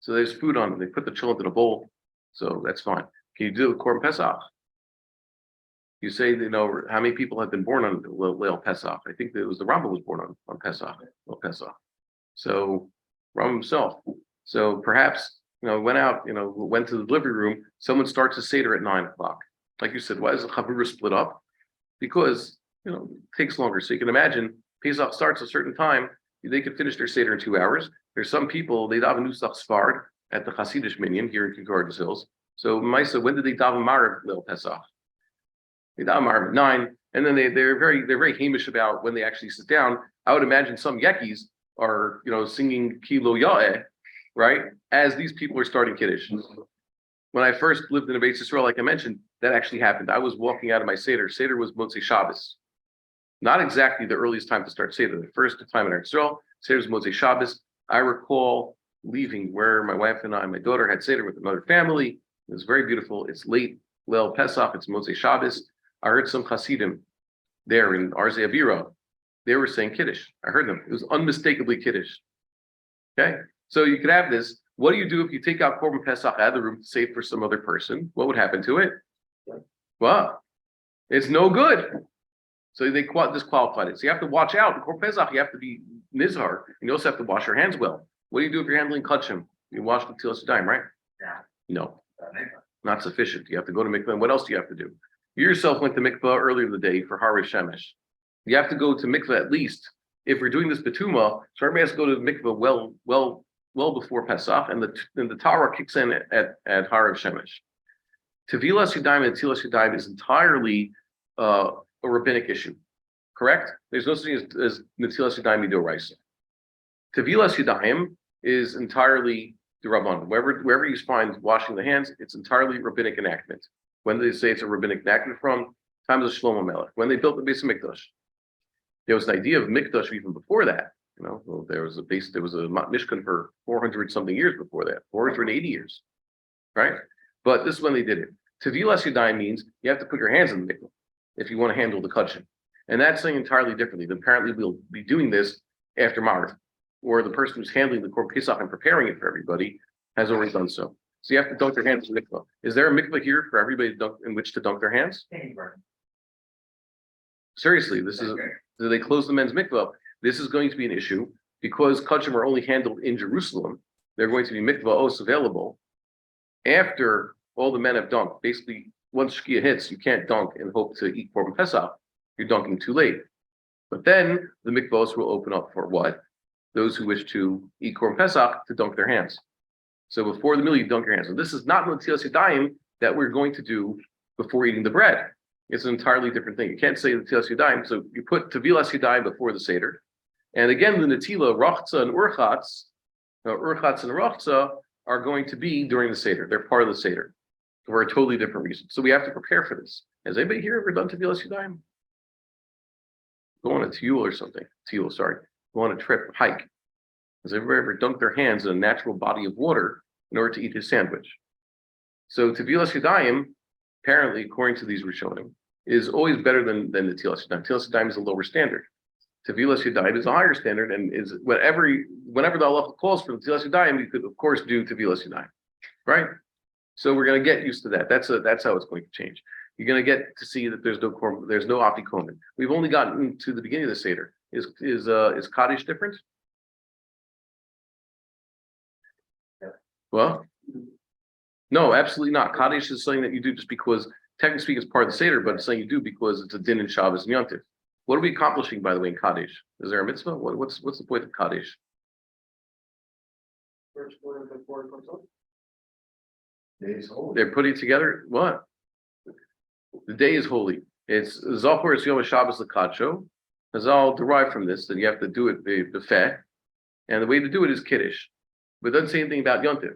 So there's food on it. They put the children in a bowl. So that's fine. Can you do Korban Pesach? You say, how many people have been born on Leil Pesach? I think that it was the Rambam was born on Pesach, Leil Pesach. So Rambam himself. So perhaps, went out, went to the living room. Someone starts a Seder at 9 o'clock. Like you said, why is the Chavurah split up? Because, it takes longer. So you can imagine Pesach starts a certain time. They could finish their Seder in 2 hours. There's some people, they daven Nusach Sfard at the Hasidish Minyan here in Gardens Hills. So Maisa, when did they daven Maror Leil Pesach? They daven Maror at 9, and then they're very hamish about when they actually sit down. I would imagine some Yekis are singing Kilo Ya'eh, right? As these people are starting Kiddush. When I first lived in Eretz Yisrael, like I mentioned, that actually happened. I was walking out of my Seder. Seder was Motzei Shabbos. Not exactly the earliest time to start Seder. The first time in Eretz Yisrael, Seder was Motzei Shabbos. I recall leaving where my wife and my daughter had Seder with another family. It was very beautiful. It's late Leil Pesach. It's Motzei Shabbos. I heard some Hasidim there in Arzei Avira. They were saying Kiddush. I heard them. It was unmistakably Kiddush. Okay, so you could have this. What do you do if you take out Korban Pesach out of the room to save for some other person? What would happen to it? Well, it's no good. So they disqualified it. So you have to watch out. In Korban Pesach, you have to be nizhar, and you also have to wash your hands well. What do you do if you're handling kachim? You wash the tilas yadayim, right? Yeah. No, not sufficient. You have to go to mikveh. And what else do you have to do? You yourself went to mikveh earlier in the day for Harish Shemesh. You have to go to mikveh at least. If we're doing this betuma, so everybody has to go to mikveh well before Pesach, and the Torah kicks in at Harish Shemesh. Tevilas Yadayim and Tilas Yadayim is entirely a rabbinic issue, correct? There's no such thing as Netilas Yadayim Midoraisa. Tevilas Yadayim is entirely the Rabban. Wherever you find washing the hands, it's entirely rabbinic enactment. When they say it's a rabbinic enactment from times of Shlomo Melech, when they built the Beis Mikdash, there was an idea of Mikdash even before that. There was a Mishkan for 400 something years before that, 480 years, right? But this is when they did it. Tevilas Yadayim means you have to put your hands in the mikveh if you want to handle the kachim. And that's saying entirely differently. Apparently we'll be doing this after Maror, or the person who's handling the Korban Pesach and preparing it for everybody has already done so. So you have to dunk your hands in the mikveh. Is there a mikveh here for everybody in which to dunk their hands? Seriously, do they close the men's mikveh up? This is going to be an issue because kachim are only handled in Jerusalem. They're going to be mikvahos available after all the men have dunked. Basically, once Shkia hits, you can't dunk and hope to eat Korban Pesach. You're dunking too late. But then the mikvahos will open up for what? Those who wish to eat Korban Pesach to dunk their hands. So before the meal, you dunk your hands. And this is not Netilas Yadayim that we're going to do before eating the bread. It's an entirely different thing. You can't say Netilas Yadayim. So you put Tevilas Yadayim before the Seder. And again, the Netila, Rachza, and Urchatz, Urchatz and Rachza are going to be during the Seder. They're part of the Seder for a totally different reason. So we have to prepare for this. Has anybody here ever done Tevilas Yadayim? Go on a tiyul or something. Go on a trip, hike. Has anybody ever dunked their hands in a natural body of water in order to eat his sandwich? So Tevilas Yadayim, apparently, according to these Rishonim, is always better than the Netilas Yadayim. Netilas Yadayim is a lower standard. Tevilas Yadayim is a higher standard, and is whenever the Allah calls for the Tevilas Yadayim, you could of course do Tevilas Yadayim, right? So we're going to get used to that. That's how it's going to change. You're going to get to see that there's no afikomen. We've only gotten to the beginning of the Seder. Is Kaddish different? Well, no, absolutely not. Kaddish is something that you do just because, technically speaking, it's part of the Seder, but it's something you do because it's a din in Shabbos and Yontif. What are we accomplishing, by the way, in Kaddish? Is there a mitzvah? What's the point of Kaddish? First word before it comes up. They're putting together what? The day is holy. It's Zachor is Yom Shabbos L'Kadsho. Chazal derived from this that you have to do it b'feh, and the way to do it is Kiddush. But it doesn't say anything about Yontif.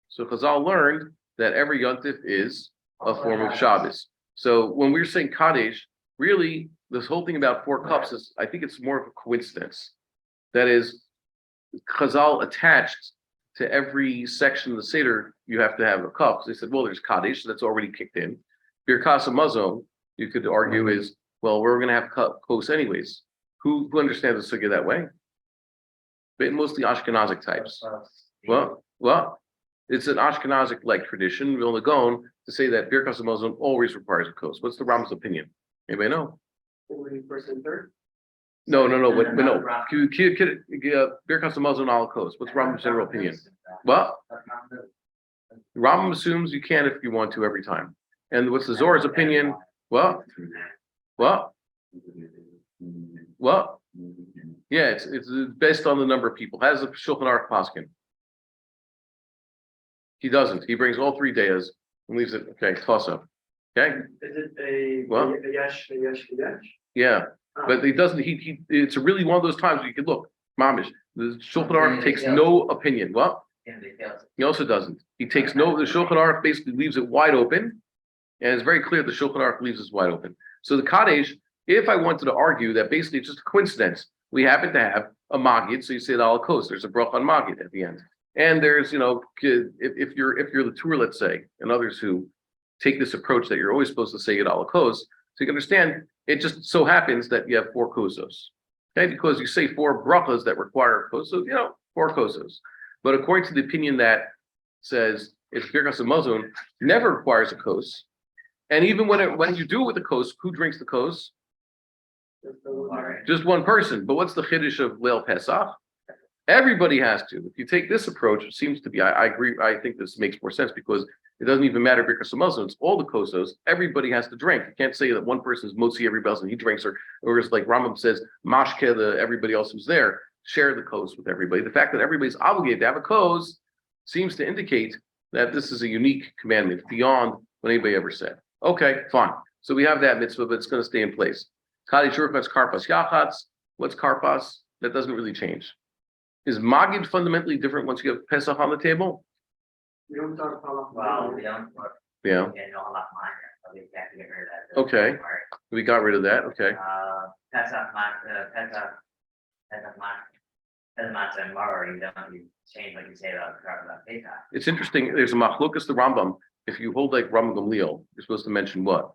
So Chazal learned that every Yontif is a form of Shabbos. So when we're saying Kaddish, really, this whole thing about 4 cups is, I think it's more of a coincidence. That is, Chazal attached to every section of the Seder, you have to have a cup. So they said, well, there's Kaddish, so that's already kicked in. Birkas Hamazon, you could argue is, well, we're going to have kos anyways. Who understands the sugya that way? But mostly Ashkenazic types. Well, Well, it's an Ashkenazic-like tradition, Vilna Gaon, to say that Birkas Hamazon always requires a kos. What's the Rambam's opinion? Anybody know? Only first and third. No. But no. Not Birkas Hamazon al kos. What's Rambam's general opinion? Well, Rambam assumes you can if you want to every time. And what's the Zohar's opinion? Well, yeah, it's based on the number of people. Has a Shulchan Aruch Paskin? He doesn't. He brings all 3 days and leaves it. Okay, toss up. Okay. Is it a Well, yesh? yeah, but he doesn't. He. It's really one of those times where you could look. Mamish. The Shulchan Aruch takes no opinion. Well, he also doesn't. He takes no. The Shulchan Aruch basically leaves it wide open, and it's very clear the Shulchan Aruch leaves it wide open. So the Kaddish, if I wanted to argue that basically it's just a coincidence, we happen to have a Magid, so you say it al kos. There's a brach on Magid at the end. And there's, if you're the Tur, let's say, and others who take this approach that you're always supposed to say it ala kos, so you can understand it just so happens that you have 4 kosos. Okay, because you say 4 brachas that require kosos, 4 kosos. But according to the opinion that says it's Birkas Hamazon never requires a kos, and even when you do it with the kos, who drinks the kos? Just one person. But what's the chiddush of Leil Pesach? Everybody has to. If you take this approach, it seems to be, I agree, I think this makes more sense because it doesn't even matter Birkas Hamazon, it's all the kosos, everybody has to drink. You can't say that one person is motzi everybody else and he drinks, or it's like Rambam says, mashke, everybody else who's there, share the kos with everybody. The fact that everybody's obligated to have a kos seems to indicate that this is a unique commandment beyond what anybody ever said. Okay, fine. So we have that mitzvah, but it's going to stay in place. Kaddish Urchas Karpas Yachatz. What's Karpas? That doesn't really change. Is Magid fundamentally different once you have Pesach on the table? We don't talk about. Well, we don't. Yeah. No, a lot minor, so we have to get rid of that. Okay. We got rid of that. Okay. Pesach, Matzah and Maror, you change like you say about Pesach. It's interesting. There's a machlokas the Rambam. If you hold like Rambam Gamliel, you're supposed to mention what?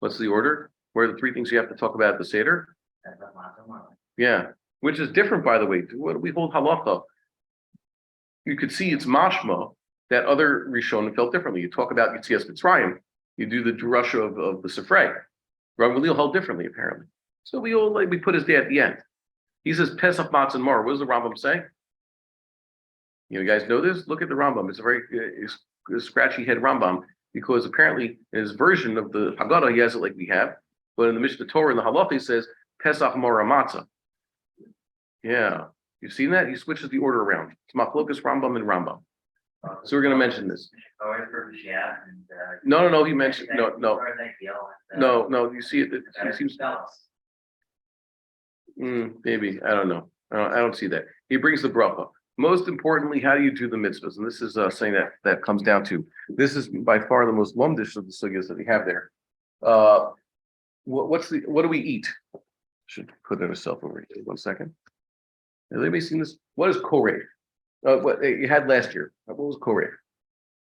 What's the order? What are the 3 things you have to talk about at the Seder? Pesach, Matzah, and Maror. Yeah. Which is different, by the way. What do we hold halacha? You could see it's mashma that other Rishonim felt differently. You talk about Yitzias Mitzrayim, you do the drasha of the Sifrei. Rav Gamliel held differently, apparently. So we put his day at the end. He says Pesach, Matzah, and Maror. What does the Rambam say? You guys know this? Look at the Rambam. It's a very scratchy head Rambam because apparently in his version of the Hagada he has it like we have, but in the Mishnah Torah in the Halacha he says Pesach, Maror, Matzah. Yeah, you've seen that? He switches the order around. It's Machlokas Rambam and Rambam. So we're going to mention this. No. He mentioned no. You see it? It seems maybe I don't know. I don't see that. He brings the bracha. Most importantly, how do you do the mitzvahs? And this is something that comes down to. This is by far the most lumdish of the sugyas that we have there. What do we eat? Should put it myself over here. 1 second. Has anybody seen this? What is koreh? What you had last year? What was koreh?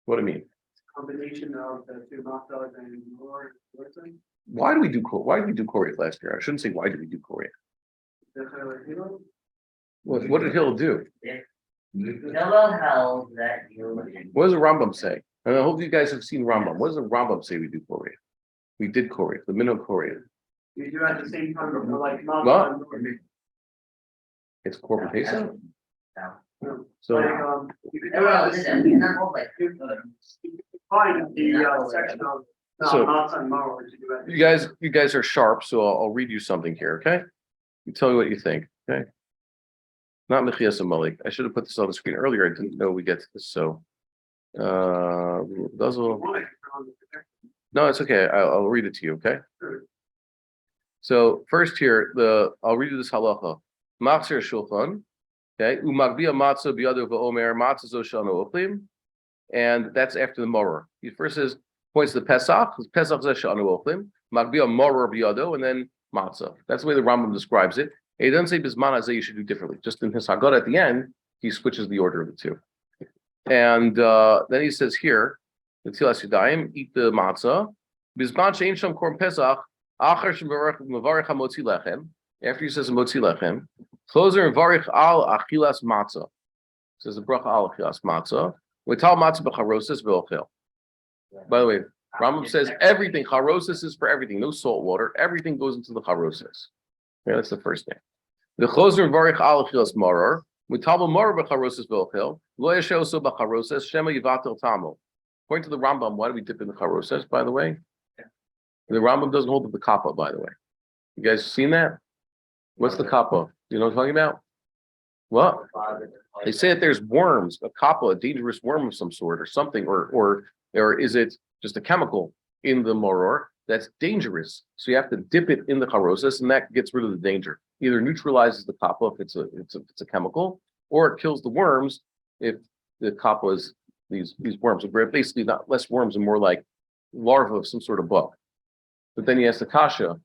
What do I mean? Combination of the 2 matzahs and more. Why do we do koreh last year? I shouldn't say why did we do koreh. What did Hillel do? Hillel held that What does the Rambam say? And I hope you guys have seen Rambam. What does the Rambam say we do koreh? We did koreh, the minhag koreh. You do at the same time, like What? It's Korban Pesach. So you could do it. Find the section of Matzah and Maror to do it. you guys are sharp, so I'll read you something here, okay? You tell me what you think, okay? Not Mechias Malik. I should have put this on the screen earlier. I didn't know we get to this. So no, it's okay. I'll read it to you, okay? So first here, I'll read you this halacha. Machzir shulchan, okay? Umagbia matzah biyadu v'omer matzah zo shano ochlim, and that's after the maror. He first says points to the Pesach. Pesach zo shano ochlim. Magbia maror biyado, and then matzah. That's the way the Rambam describes it. He doesn't say bisman azeh you should do differently. Just in his Hagada at the end, he switches the order of the 2. And then he says here, Netilas Yadayim, eat the matzah. Bisman she'ein sham korban Pesach. After he says motzi lechem, closer and varich al achilas matzah. says the bracha al achilas matzah. Vital matzah b'charoses v'ochel. By the way, Rambam says everything, charoses is for everything, no salt water, everything goes into the charoses. Yeah, that's the first thing. The choser varich al achilas maror. Vital maror b'charoses v'ochel. Lo yashe oso b'charoses shema yivatel tamo. According to the Rambam, why do we dip in the charoses, by the way? The Rambam doesn't hold up the kappa, by the way. You guys seen that? What's the kappa? You know what I'm talking about? What? They say that there's worms, a kappa, a dangerous worm of some sort, or something, or is it just a chemical in the maror that's dangerous? So you have to dip it in the charoses, and that gets rid of the danger. Either neutralizes the kappa if it's a chemical, or it kills the worms if the kappa is these worms. So basically not less worms and more like larvae of some sort of bug. But then you ask the kasha.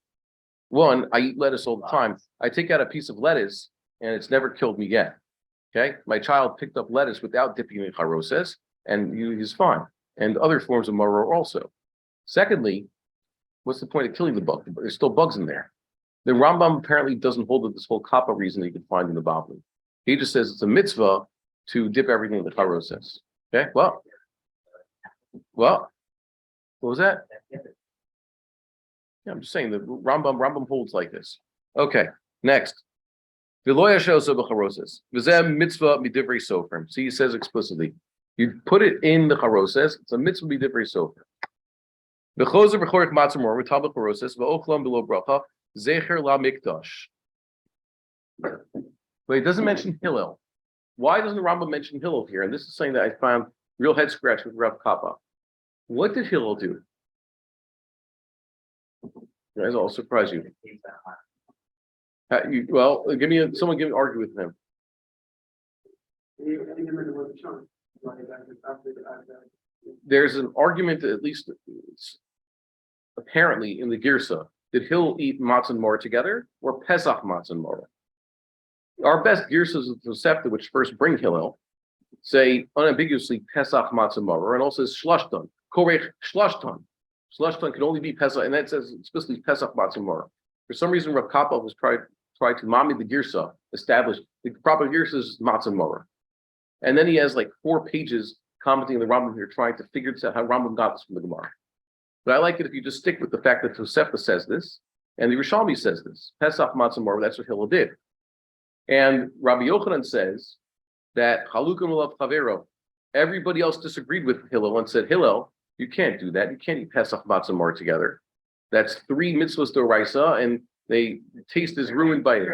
One, I eat lettuce all the time. I take out a piece of lettuce and it's never killed me yet. Okay, my child picked up lettuce without dipping in charoses, and he's fine. And other forms of maror also. Secondly, what's the point of killing the bug? There's still bugs in there. The Rambam apparently doesn't hold with this whole kappa reason that you can find in the Bavli. He just says it's a mitzvah to dip everything in the charoses. Okay, what was that? Yeah, I'm just saying the Rambam holds like this. Okay, next. Mitzvah midivrei sofrim. See, he says explicitly, you put it in the charoses. It's a mitzvah midivrei sofrim. V'chozer v'chorich matzah and maror v'tal b'charoses v'ochlam below bracha zecher la mikdash. But he doesn't mention Hillel. Why doesn't the Rambam mention Hillel here? And this is something that I found real head scratch with Rav Kappa. What did Hillel do? Guys, I'll surprise you. Argue with him. There's an argument, at least apparently in the Girsa, did Hillel eat Matzah and Maror together or Pesach Matzah and Maror? Our best Girsas of the Tosefta, which first bring Hillel, say unambiguously Pesach Matzah and Maror, and also says Shlashton, Korech Shlashton. Shlashton can only be Pesach, and that says explicitly Pesach Matzah and Maror. For some reason, Rav Kappa was trying to mami the Girsa, establish the proper Girsa is Matzah and Maror. And then he has like 4 pages commenting on the Rambam here, trying to figure out how Rambam got this from the Gemara. But I like it if you just stick with the fact that Tosefta says this, and the Rishalmi says this. Pesach Matzah and Maror, that's what Hillel did. And Rabbi Yochanan says that Chalukim Olav Chavero, everybody else disagreed with Hillel and said, Hillel, you can't do that. You can't eat Pesach, Matzah, and Maror together. That's 3 mitzvahs d'oraisa, and the taste is ruined by it.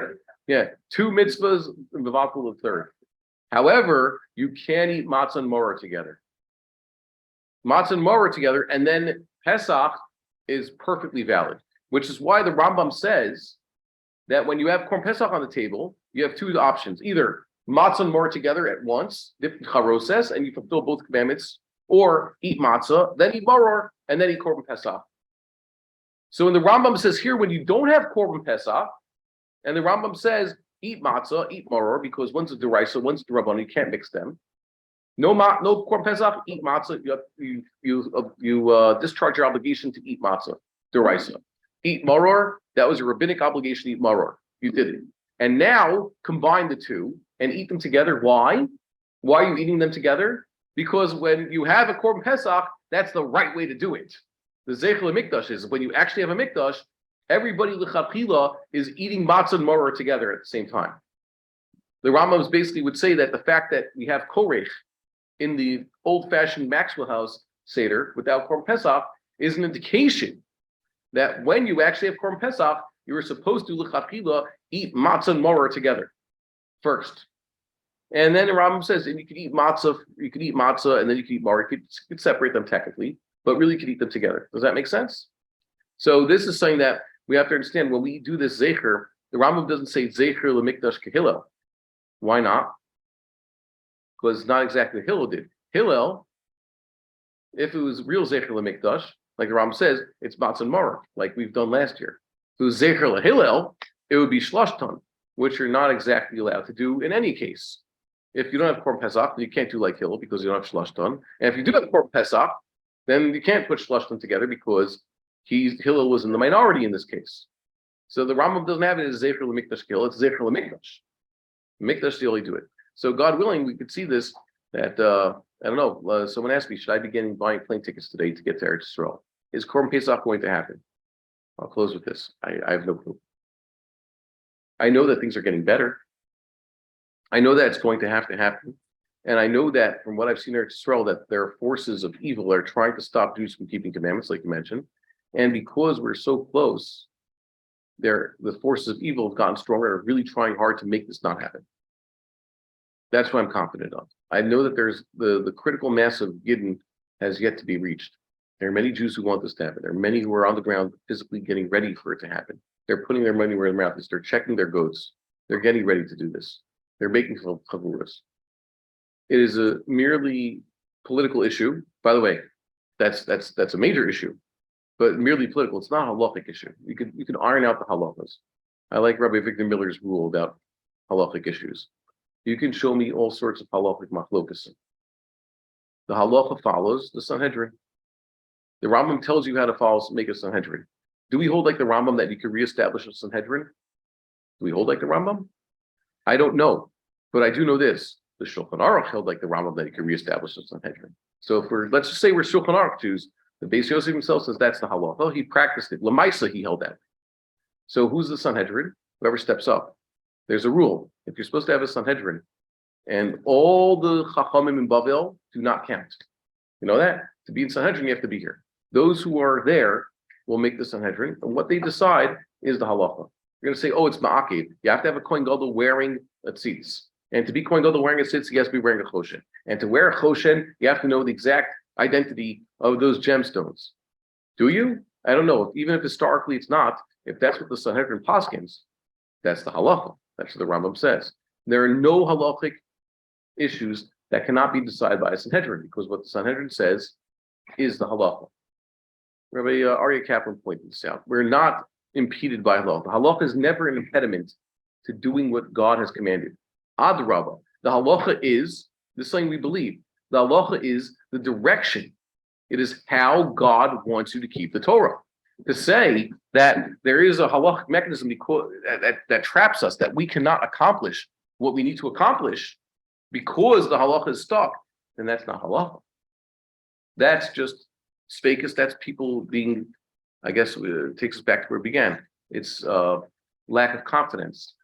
Yeah, 2 mitzvahs and Vivatul the third. However, you can eat Matzah and Maror together. Matzah and Maror together, and then Pesach is perfectly valid, which is why the Rambam says that when you have Korban Pesach on the table, you have 2 options: either Matzah and Maror together at once, dip in charoses, and you fulfill both commandments, or eat matzah, then eat maror, and then eat Korban Pesach. So when the Rambam says here, when you don't have Korban Pesach, and the Rambam says eat matzah, eat maror, because one's a deraisa, one's a rabbanon, you can't mix them. No Korban Pesach, eat matzah. You discharge your obligation to eat matzah, deraisa. Eat maror, that was your rabbinic obligation to eat maror. You did it. And now combine the 2 and eat them together. Why? Why are you eating them together? Because when you have a Korban Pesach, that's the right way to do it. The Zeichel Mikdash is when you actually have a Mikdash, everybody l'chadchila is eating matzah and maror together at the same time. The Rambam basically would say that the fact that we have Korech in the old-fashioned Maxwell House Seder without Korban Pesach is an indication that when you actually have Korban Pesach, you were supposed to l'chadchila eat matzah and maror together first. And then the Rambam says, and you could eat matzah, and then you could eat maror. You could separate them technically, but really you could eat them together. Does that make sense? So this is something that we have to understand. When we do this zecher, the Rambam doesn't say zecher lemikdash kehillel. Why not? Because it's not exactly what Hillel did. Hillel, if it was real zecher lemikdash, like the Rambam says, it's matzah and maror, like we've done last year. If it was zecher lehillel, it would be shlashton, which you're not exactly allowed to do in any case. If you don't have Korban Pesach, then you can't do like Hillel because you don't have Shlashton. And if you do have Korban Pesach, then you can't put Shlashton together because Hillel was in the minority in this case. So the Rambam doesn't have it as Zecher L'Mikdash Hillel, it's Zecher L'Mikdash. Mikdash, they only do it. So God willing, we could see this, that, I don't know, someone asked me, should I be buying plane tickets today to get to Eretz Yisrael? Is Korban Pesach going to happen? I'll close with this. I have no clue. I know that things are getting better. I know that it's going to happen. And I know that from what I've seen in Eretz Yisrael, that there are forces of evil that are trying to stop Jews from keeping commandments, like you mentioned. And because we're so close, the forces of evil have gotten stronger, are really trying hard to make this not happen. That's what I'm confident of. I know that there's the critical mass of Yidden has yet to be reached. There are many Jews who want this to happen. There are many who are on the ground physically getting ready for it to happen. They're putting their money where their mouth is. They're checking their goats. They're getting ready to do this. They're making chavuras. It is a merely political issue. By the way, that's a major issue, but merely political. It's not a halachic issue. You can iron out the halachas. I like Rabbi Victor Miller's rule about halachic issues. You can show me all sorts of halachic machlokas. The halacha follows the Sanhedrin. The Rambam tells you how to make a Sanhedrin. Do we hold like the Rambam that you can reestablish a Sanhedrin? Do we hold like the Rambam? I don't know, but I do know this. The Shulchan Aruch held like the Rambam that you can reestablish a Sanhedrin. So if let's just say we're Shulchan Aruch Jews, the Beis Yosef himself says that's the halacha. He practiced it. Lamaisa, he held that. So who's the Sanhedrin? Whoever steps up. There's a rule. If you're supposed to have a Sanhedrin, and all the Chachamim in Bavel do not count. You know that? To be in Sanhedrin, you have to be here. Those who are there will make the Sanhedrin, and what they decide is the halacha. You're going to say, oh, it's ma'akev. You have to have a Kohen Gadol wearing a tzitz. And to be Kohen Gadol wearing a tzitz, he has to be wearing a choshen. And to wear a choshen, you have to know the exact identity of those gemstones. Do you? I don't know. Even if historically it's not, if that's what the Sanhedrin paskins, that's the halacha. That's what the Rambam says. There are no halachic issues that cannot be decided by a Sanhedrin, because what the Sanhedrin says is the halacha. Rabbi Aryeh Kaplan pointed this out. We're not impeded by halacha. The halacha is never an impediment to doing what God has commanded. Adrabah. The halacha is, this is something we believe, the halacha is the direction. It is how God wants you to keep the Torah. To say that there is a halachic mechanism that traps us, that we cannot accomplish what we need to accomplish because the halacha is stuck, then that's not halacha. That's just Spakis, that's people being, I guess it takes us back to where it began. It's lack of confidence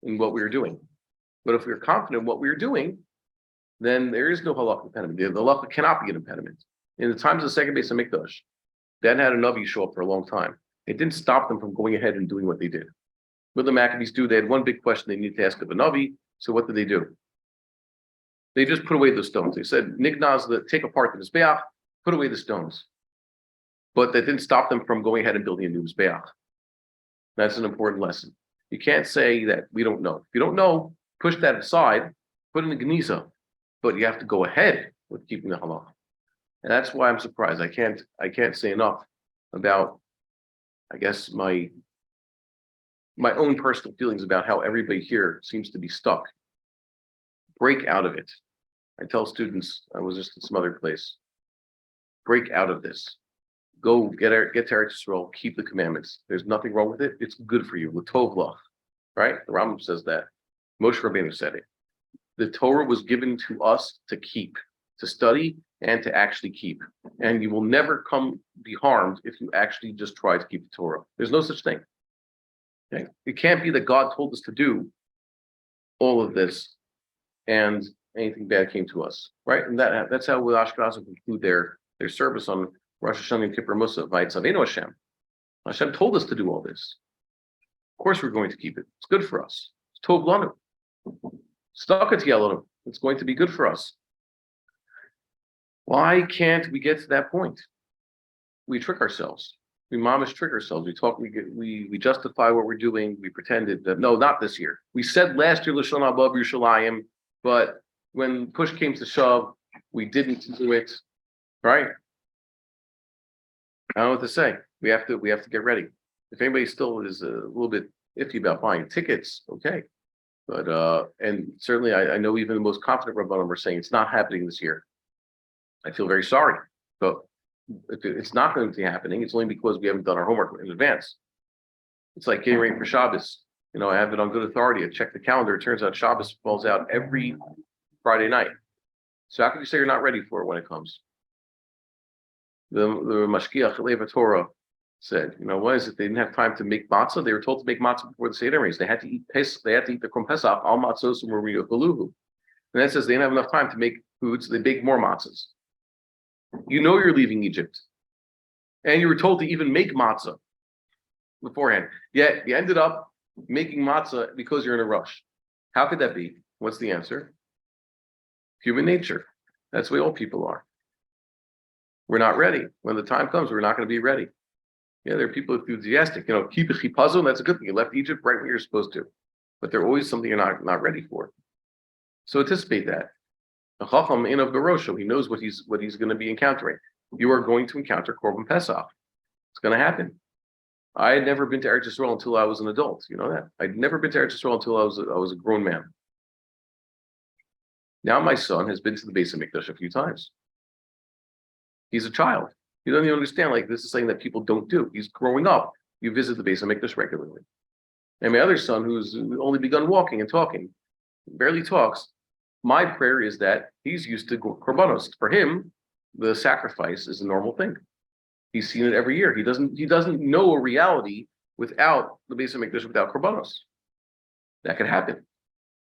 in what we are doing. But if we're confident in what we're doing, then there is no halakha impediment. The halakha cannot be an impediment. In the times of the second Beis HaMikdash, Dan had a Navi show up for a long time. It didn't stop them from going ahead and doing what they did. What the Maccabees do, they had one big question they needed to ask of a Navi. So what did they do? They just put away the stones. They said, Nignaz, take apart the Mizbeach, put away the stones. But that didn't stop them from going ahead and building a new Mizbeach. That's an important lesson. You can't say that we don't know. If you don't know, push that aside, put in the Geniza, but you have to go ahead with keeping the halakha. And that's why I'm surprised. I can't say enough about, I guess, my own personal feelings about how everybody here seems to be stuck. Break out of it. I tell students, I was just in some other place, break out of this. Go get to Eretz Yisrael, keep the commandments. There's nothing wrong with it. It's good for you. L'tov lach, right? The Rambam says that. Moshe Rabbeinu said it. The Torah was given to us to keep, to study, and to actually keep. And you will never be harmed if you actually just try to keep the Torah. There's no such thing. Okay? It can't be that God told us to do all of this and anything bad came to us, right? And that's how Ashkenazim conclude their service on Rosh Hashanah and Kippur Musa. Vayitzaveinu Hashem. Hashem told us to do all this. Of course we're going to keep it. It's good for us. It's tov lanu. Stakat yelanu. It's going to be good for us. Why can't we get to that point? We trick ourselves. We mamish trick ourselves. We justify what we're doing. We pretended that no, not this year. We said last year Lashon Haba Yerushalayim, but when push came to shove, we didn't do it. Right? I don't know what to say. We have to get ready. If anybody still is a little bit iffy about buying tickets, okay. But and certainly I know even the most confident Rabbanim are saying it's not happening this year. I feel very sorry, but if it's not going to be happening, it's only because we haven't done our homework in advance. It's like getting ready for Shabbos. I have it on good authority. I check the calendar. It turns out Shabbos falls out every Friday night. So how can you say you're not ready for it when it comes? The Mashkiach Lev Torah said, what is it? They didn't have time to make matzah. They were told to make matzah before the Seder race. They had to eat Pesach. They had to eat the Korban Pesach. Al matzos u'mariah galuhu. And that says they didn't have enough time to make foods. So they bake more matzahs. You're leaving Egypt, and you were told to even make matzah beforehand. Yet you ended up making matzah because you're in a rush. How could that be? What's the answer? Human nature. That's the way all people are. We're not ready. When the time comes, we're not going to be ready. Yeah, there are people enthusiastic. Keep a chipazon, that's a good thing. You left Egypt right when you're supposed to. But there's always something you're not ready for. So anticipate that. The Chacham in of Garosho, he knows what he's going to be encountering. You are going to encounter Korban Pesach. It's going to happen. I had never been to Eretz Yisrael until I was an adult. You know that. I'd never been to Eretz Yisrael until I was a grown man. Now my son has been to the Beis HaMikdash a few times. He's a child. He doesn't even understand, this is something that people don't do. He's growing up. You visit the Beis HaMikdash regularly. And my other son, who's only begun walking and talking, barely talks, my prayer is that he's used to korbanos. For him, the sacrifice is a normal thing. He's seen it every year. He doesn't know a reality without the Beis HaMikdash, without korbanos. That could happen.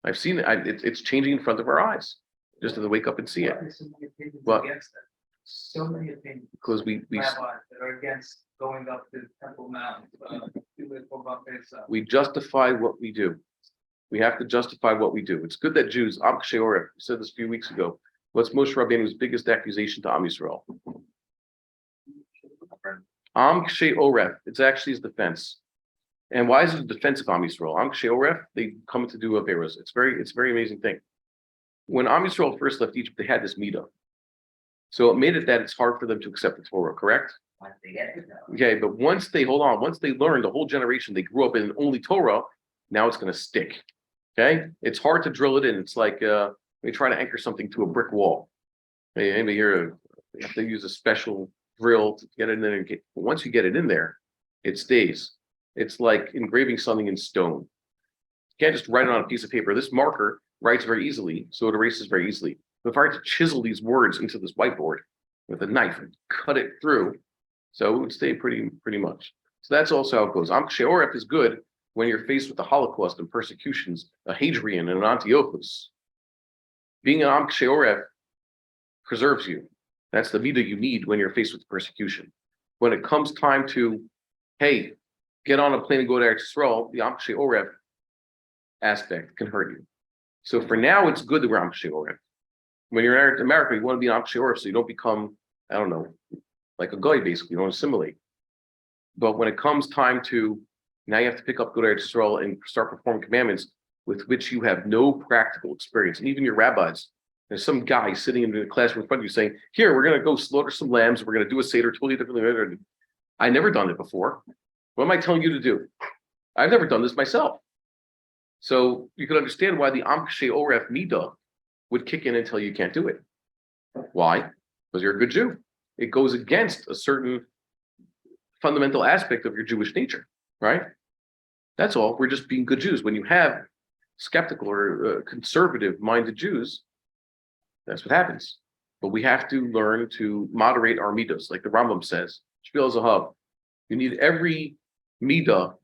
I've seen it. It's changing in front of our eyes. Just to wake up and see it. There's so many opinions Well, against that. So many opinions. Because we Rabbis that are against going up to Temple Mount, do it for Pesach. we justify what we do. We have to justify what we do. It's good that Jews, Am Kshe Oref, we said this a few weeks ago. What's Moshe Rabbeinu's biggest accusation to Am Yisrael? Am Kshe Oref. It's actually his defense. And why is it a defense of Am Yisrael? Am Kshe Oref, they come to do Averos. It's a very amazing thing. When Am Yisrael first left Egypt, they had this midah. So it made it that it's hard for them to accept the Torah, correct? Once they get to know. Okay, but once they learned, the whole generation, they grew up in only Torah, now it's going to stick. Okay? It's hard to drill it in. It's like they try to anchor something to a brick wall. Hey, anybody here, you have to use a special drill to get it in there. But once you get it in there, it stays. It's like engraving something in stone. You can't just write it on a piece of paper. This marker writes very easily, so it erases very easily. But if I had to chisel these words into this whiteboard with a knife and cut it through, so it would stay pretty much. So that's also how it goes. Am Kshe Oref is good when you're faced with the Holocaust and persecutions, a Hadrian and an Antiochus. Being an Am Kshe Oref preserves you. That's the midah you need when you're faced with persecution. When it comes time to, hey, get on a plane and go to Eretz Yisrael, the Am Kshe Oref aspect can hurt you. So for now, it's good that we're Am Kshe Oref. When you're in America, you want to be an Am Kshe Oref so you don't become, like a guy, basically, you don't assimilate. But when it comes time to, now you have to pick up, go to Eretz Yisrael and start performing commandments with which you have no practical experience. And even your rabbis, there's some guy sitting in the classroom in front of you saying, here, we're going to go slaughter some lambs. We're going to do a Seder totally differently. I never done it before. What am I telling you to do? I've never done this myself. So you can understand why the Am Kshe Oref midah would kick in and tell you can't do it. Why? Because you're a good Jew. It goes against a certain fundamental aspect of your Jewish nature, right? That's all. We're just being good Jews. When you have skeptical or conservative-minded Jews, that's what happens. But we have to learn to moderate our midos, like the Rambam says. Shvil Zahav. You need every midah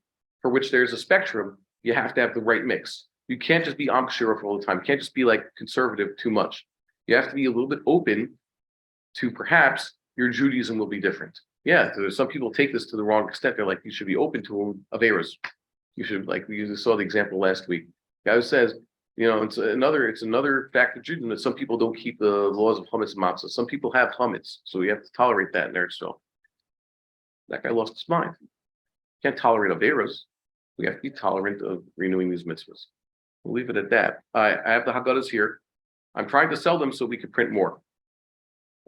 for which there's a spectrum. You have to have the right mix. You can't just be Am Kshe Oref all the time. You can't just be like conservative too much. You have to be a little bit open to perhaps your Judaism will be different. Yeah, some people take this to the wrong extent. They're like, you should be open to Averos. You should, like we just saw the example last week. Guy who says, it's another fact of Judaism that some people don't keep the laws of chametz and matzah. Some people have chametz, so we have to tolerate that in Eretz Yisrael. That guy lost his mind. Can't tolerate Averos. We have to be tolerant of renewing these mitzvahs. We'll leave it at that. I have the Hagadas here. I'm trying to sell them so we can print more.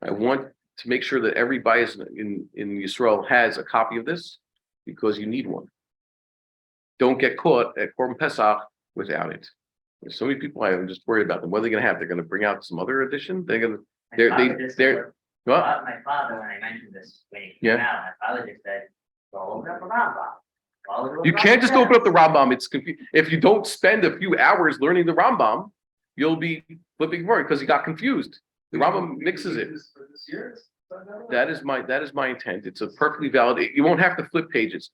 I want to make sure that every bias in Yisrael has a copy of this because you need one. Don't get caught at Korban Pesach without it. There's so many people I'm just worried about them. What are they going to have? They're going to bring out some other edition? They're going to, what? My father, when I mentioned this when he came Yeah. out, my father just said, go open up a Rambam. You can't just open up the Rambam. It's if you don't spend a few hours learning the Rambam, you'll be flipping for it because you got confused. The Rambam mixes it. For this year? That is my intent. It's a perfectly valid. You won't have to flip pages.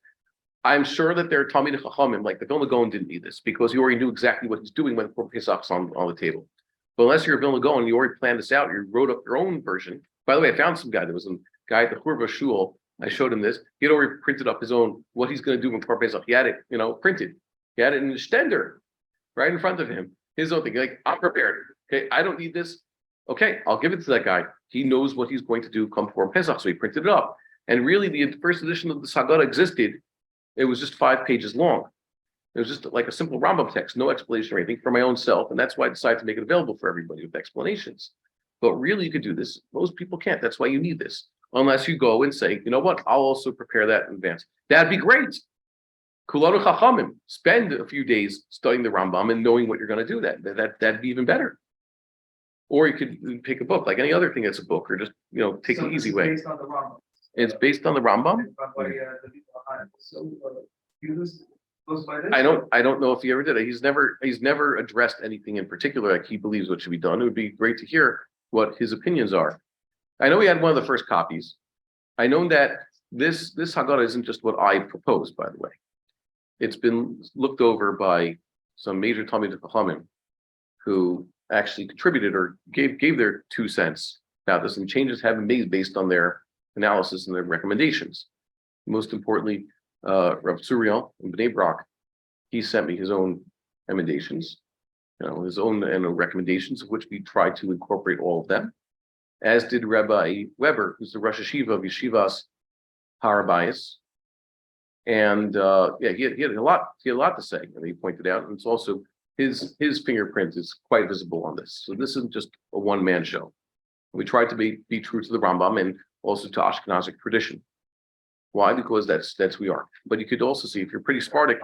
I'm sure that there are Talmid Chachamim, like the Vilna Gaon didn't need this because he already knew exactly what he's doing when Pesach's on the table. But unless you're a Vilna Gaon, you already planned this out. You wrote up your own version. By the way, I found some guy. There was a guy at the Churva Shul. I showed him this. He had already printed up his own, what he's going to do when Pesach. He had it, printed. He had it in the stender right in front of him. His own thing. Like, I'm prepared. Okay, I don't need this. Okay, I'll give it to that guy. He knows what he's going to do come before Pesach, so he printed it up. And really, the first edition of the Hagada existed. It was just 5 pages long. It was just like a simple Rambam text, no explanation or anything for my own self. And that's why I decided to make it available for everybody with explanations. But really, you could do this. Most people can't. That's why you need this. Unless you go and say, you know what, I'll also prepare that in advance. That'd be great. Kulanu Chachamim. Spend a few days studying the Rambam and knowing what you're going to do. That'd be even better. Or you could pick a book, like any other thing that's a book, or just take the easy way. Based on the Rambam. It's based on the Rambam. I don't know if he ever did it. He's never addressed anything in particular like he believes what should be done. It would be great to hear what his opinions are. I know he had one of the first copies. I know that this Haggadah isn't just what I proposed, by the way. It's been looked over by some major Talmidei Chachamim who actually contributed or gave their 2 cents about this, and changes have been made based on their analysis and their recommendations. Most importantly, Rav Suriel in Bnei Brak, he sent me his own emendations, his own recommendations, of which we tried to incorporate all of them, as did Rabbi Weber, who's the Rosh Hashiva of Yeshivas Har Bayis. And he had a lot to say, and he pointed out, and it's also his fingerprint is quite visible on this. So this isn't just a one-man show. We tried to be true to the Rambam and also to Ashkenazic tradition. Why? Because that's we are. But you could also see, if you're pretty smart, you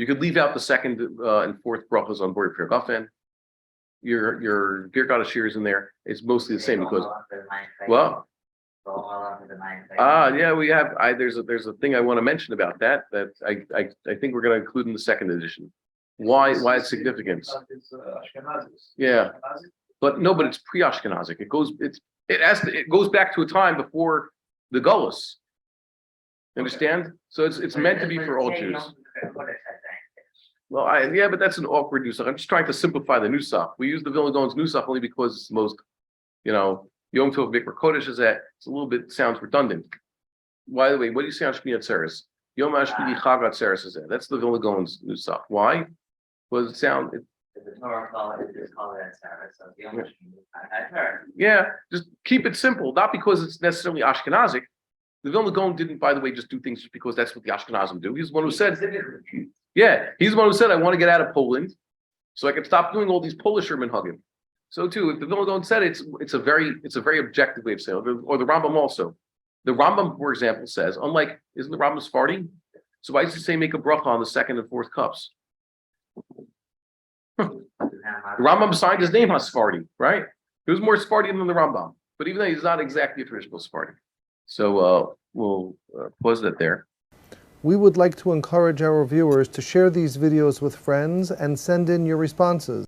could leave out the 2nd and 4th brachas on Bori Pir Gafen. Your Birkat Ashir is in there. It's mostly the same because we have. There's a thing I want to mention about that I think we're going to include in the 2nd edition. Why it's significant? Yeah, but it's pre-Ashkenazic. It goes back to a time before the Gullus. Understand? So it's meant to be for all Jews. Well, but that's an awkward nusach. I'm just trying to simplify the nusach. We use the Vilna Gaon's nusach only because it's the most, Yom Tov Mikra Kodesh is that it's a little bit sounds redundant. By the way, what do you say on Shmini Atzeres? Yom HaShmini Chag Atzeres is that. That's the Vilna Gaon's nusach. Why? Because it sounds. The Torah call it Atzeres, so Yom HaShmini. Yeah, just keep it simple. Not because it's necessarily Ashkenazic. The Vilna Gaon didn't, by the way, just do things just because that's what the Ashkenazim do. He's the one who said, he's the one who said, I want to get out of Poland so I can stop doing all these Polish minhagim. So too, if the Vilna Gaon said it's a very objective way of saying it, or the Rambam also. The Rambam, for example, says, isn't the Rambam Sephardi? So why does he say make a bracha on the 2nd and 4th cups? The Rambam signed his name as Sephardi, right? He was more Sephardi than the Rambam, but even though he's not exactly a traditional Sephardi. So we'll pause that there. We would like to encourage our viewers to share these videos with friends and send in your responses.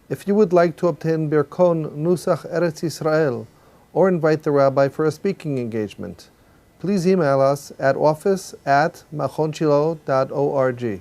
If you would like to obtain Birkon Nusach Eretz Yisrael or invite the rabbi for a speaking engagement, please email us at office@machonshilo.org.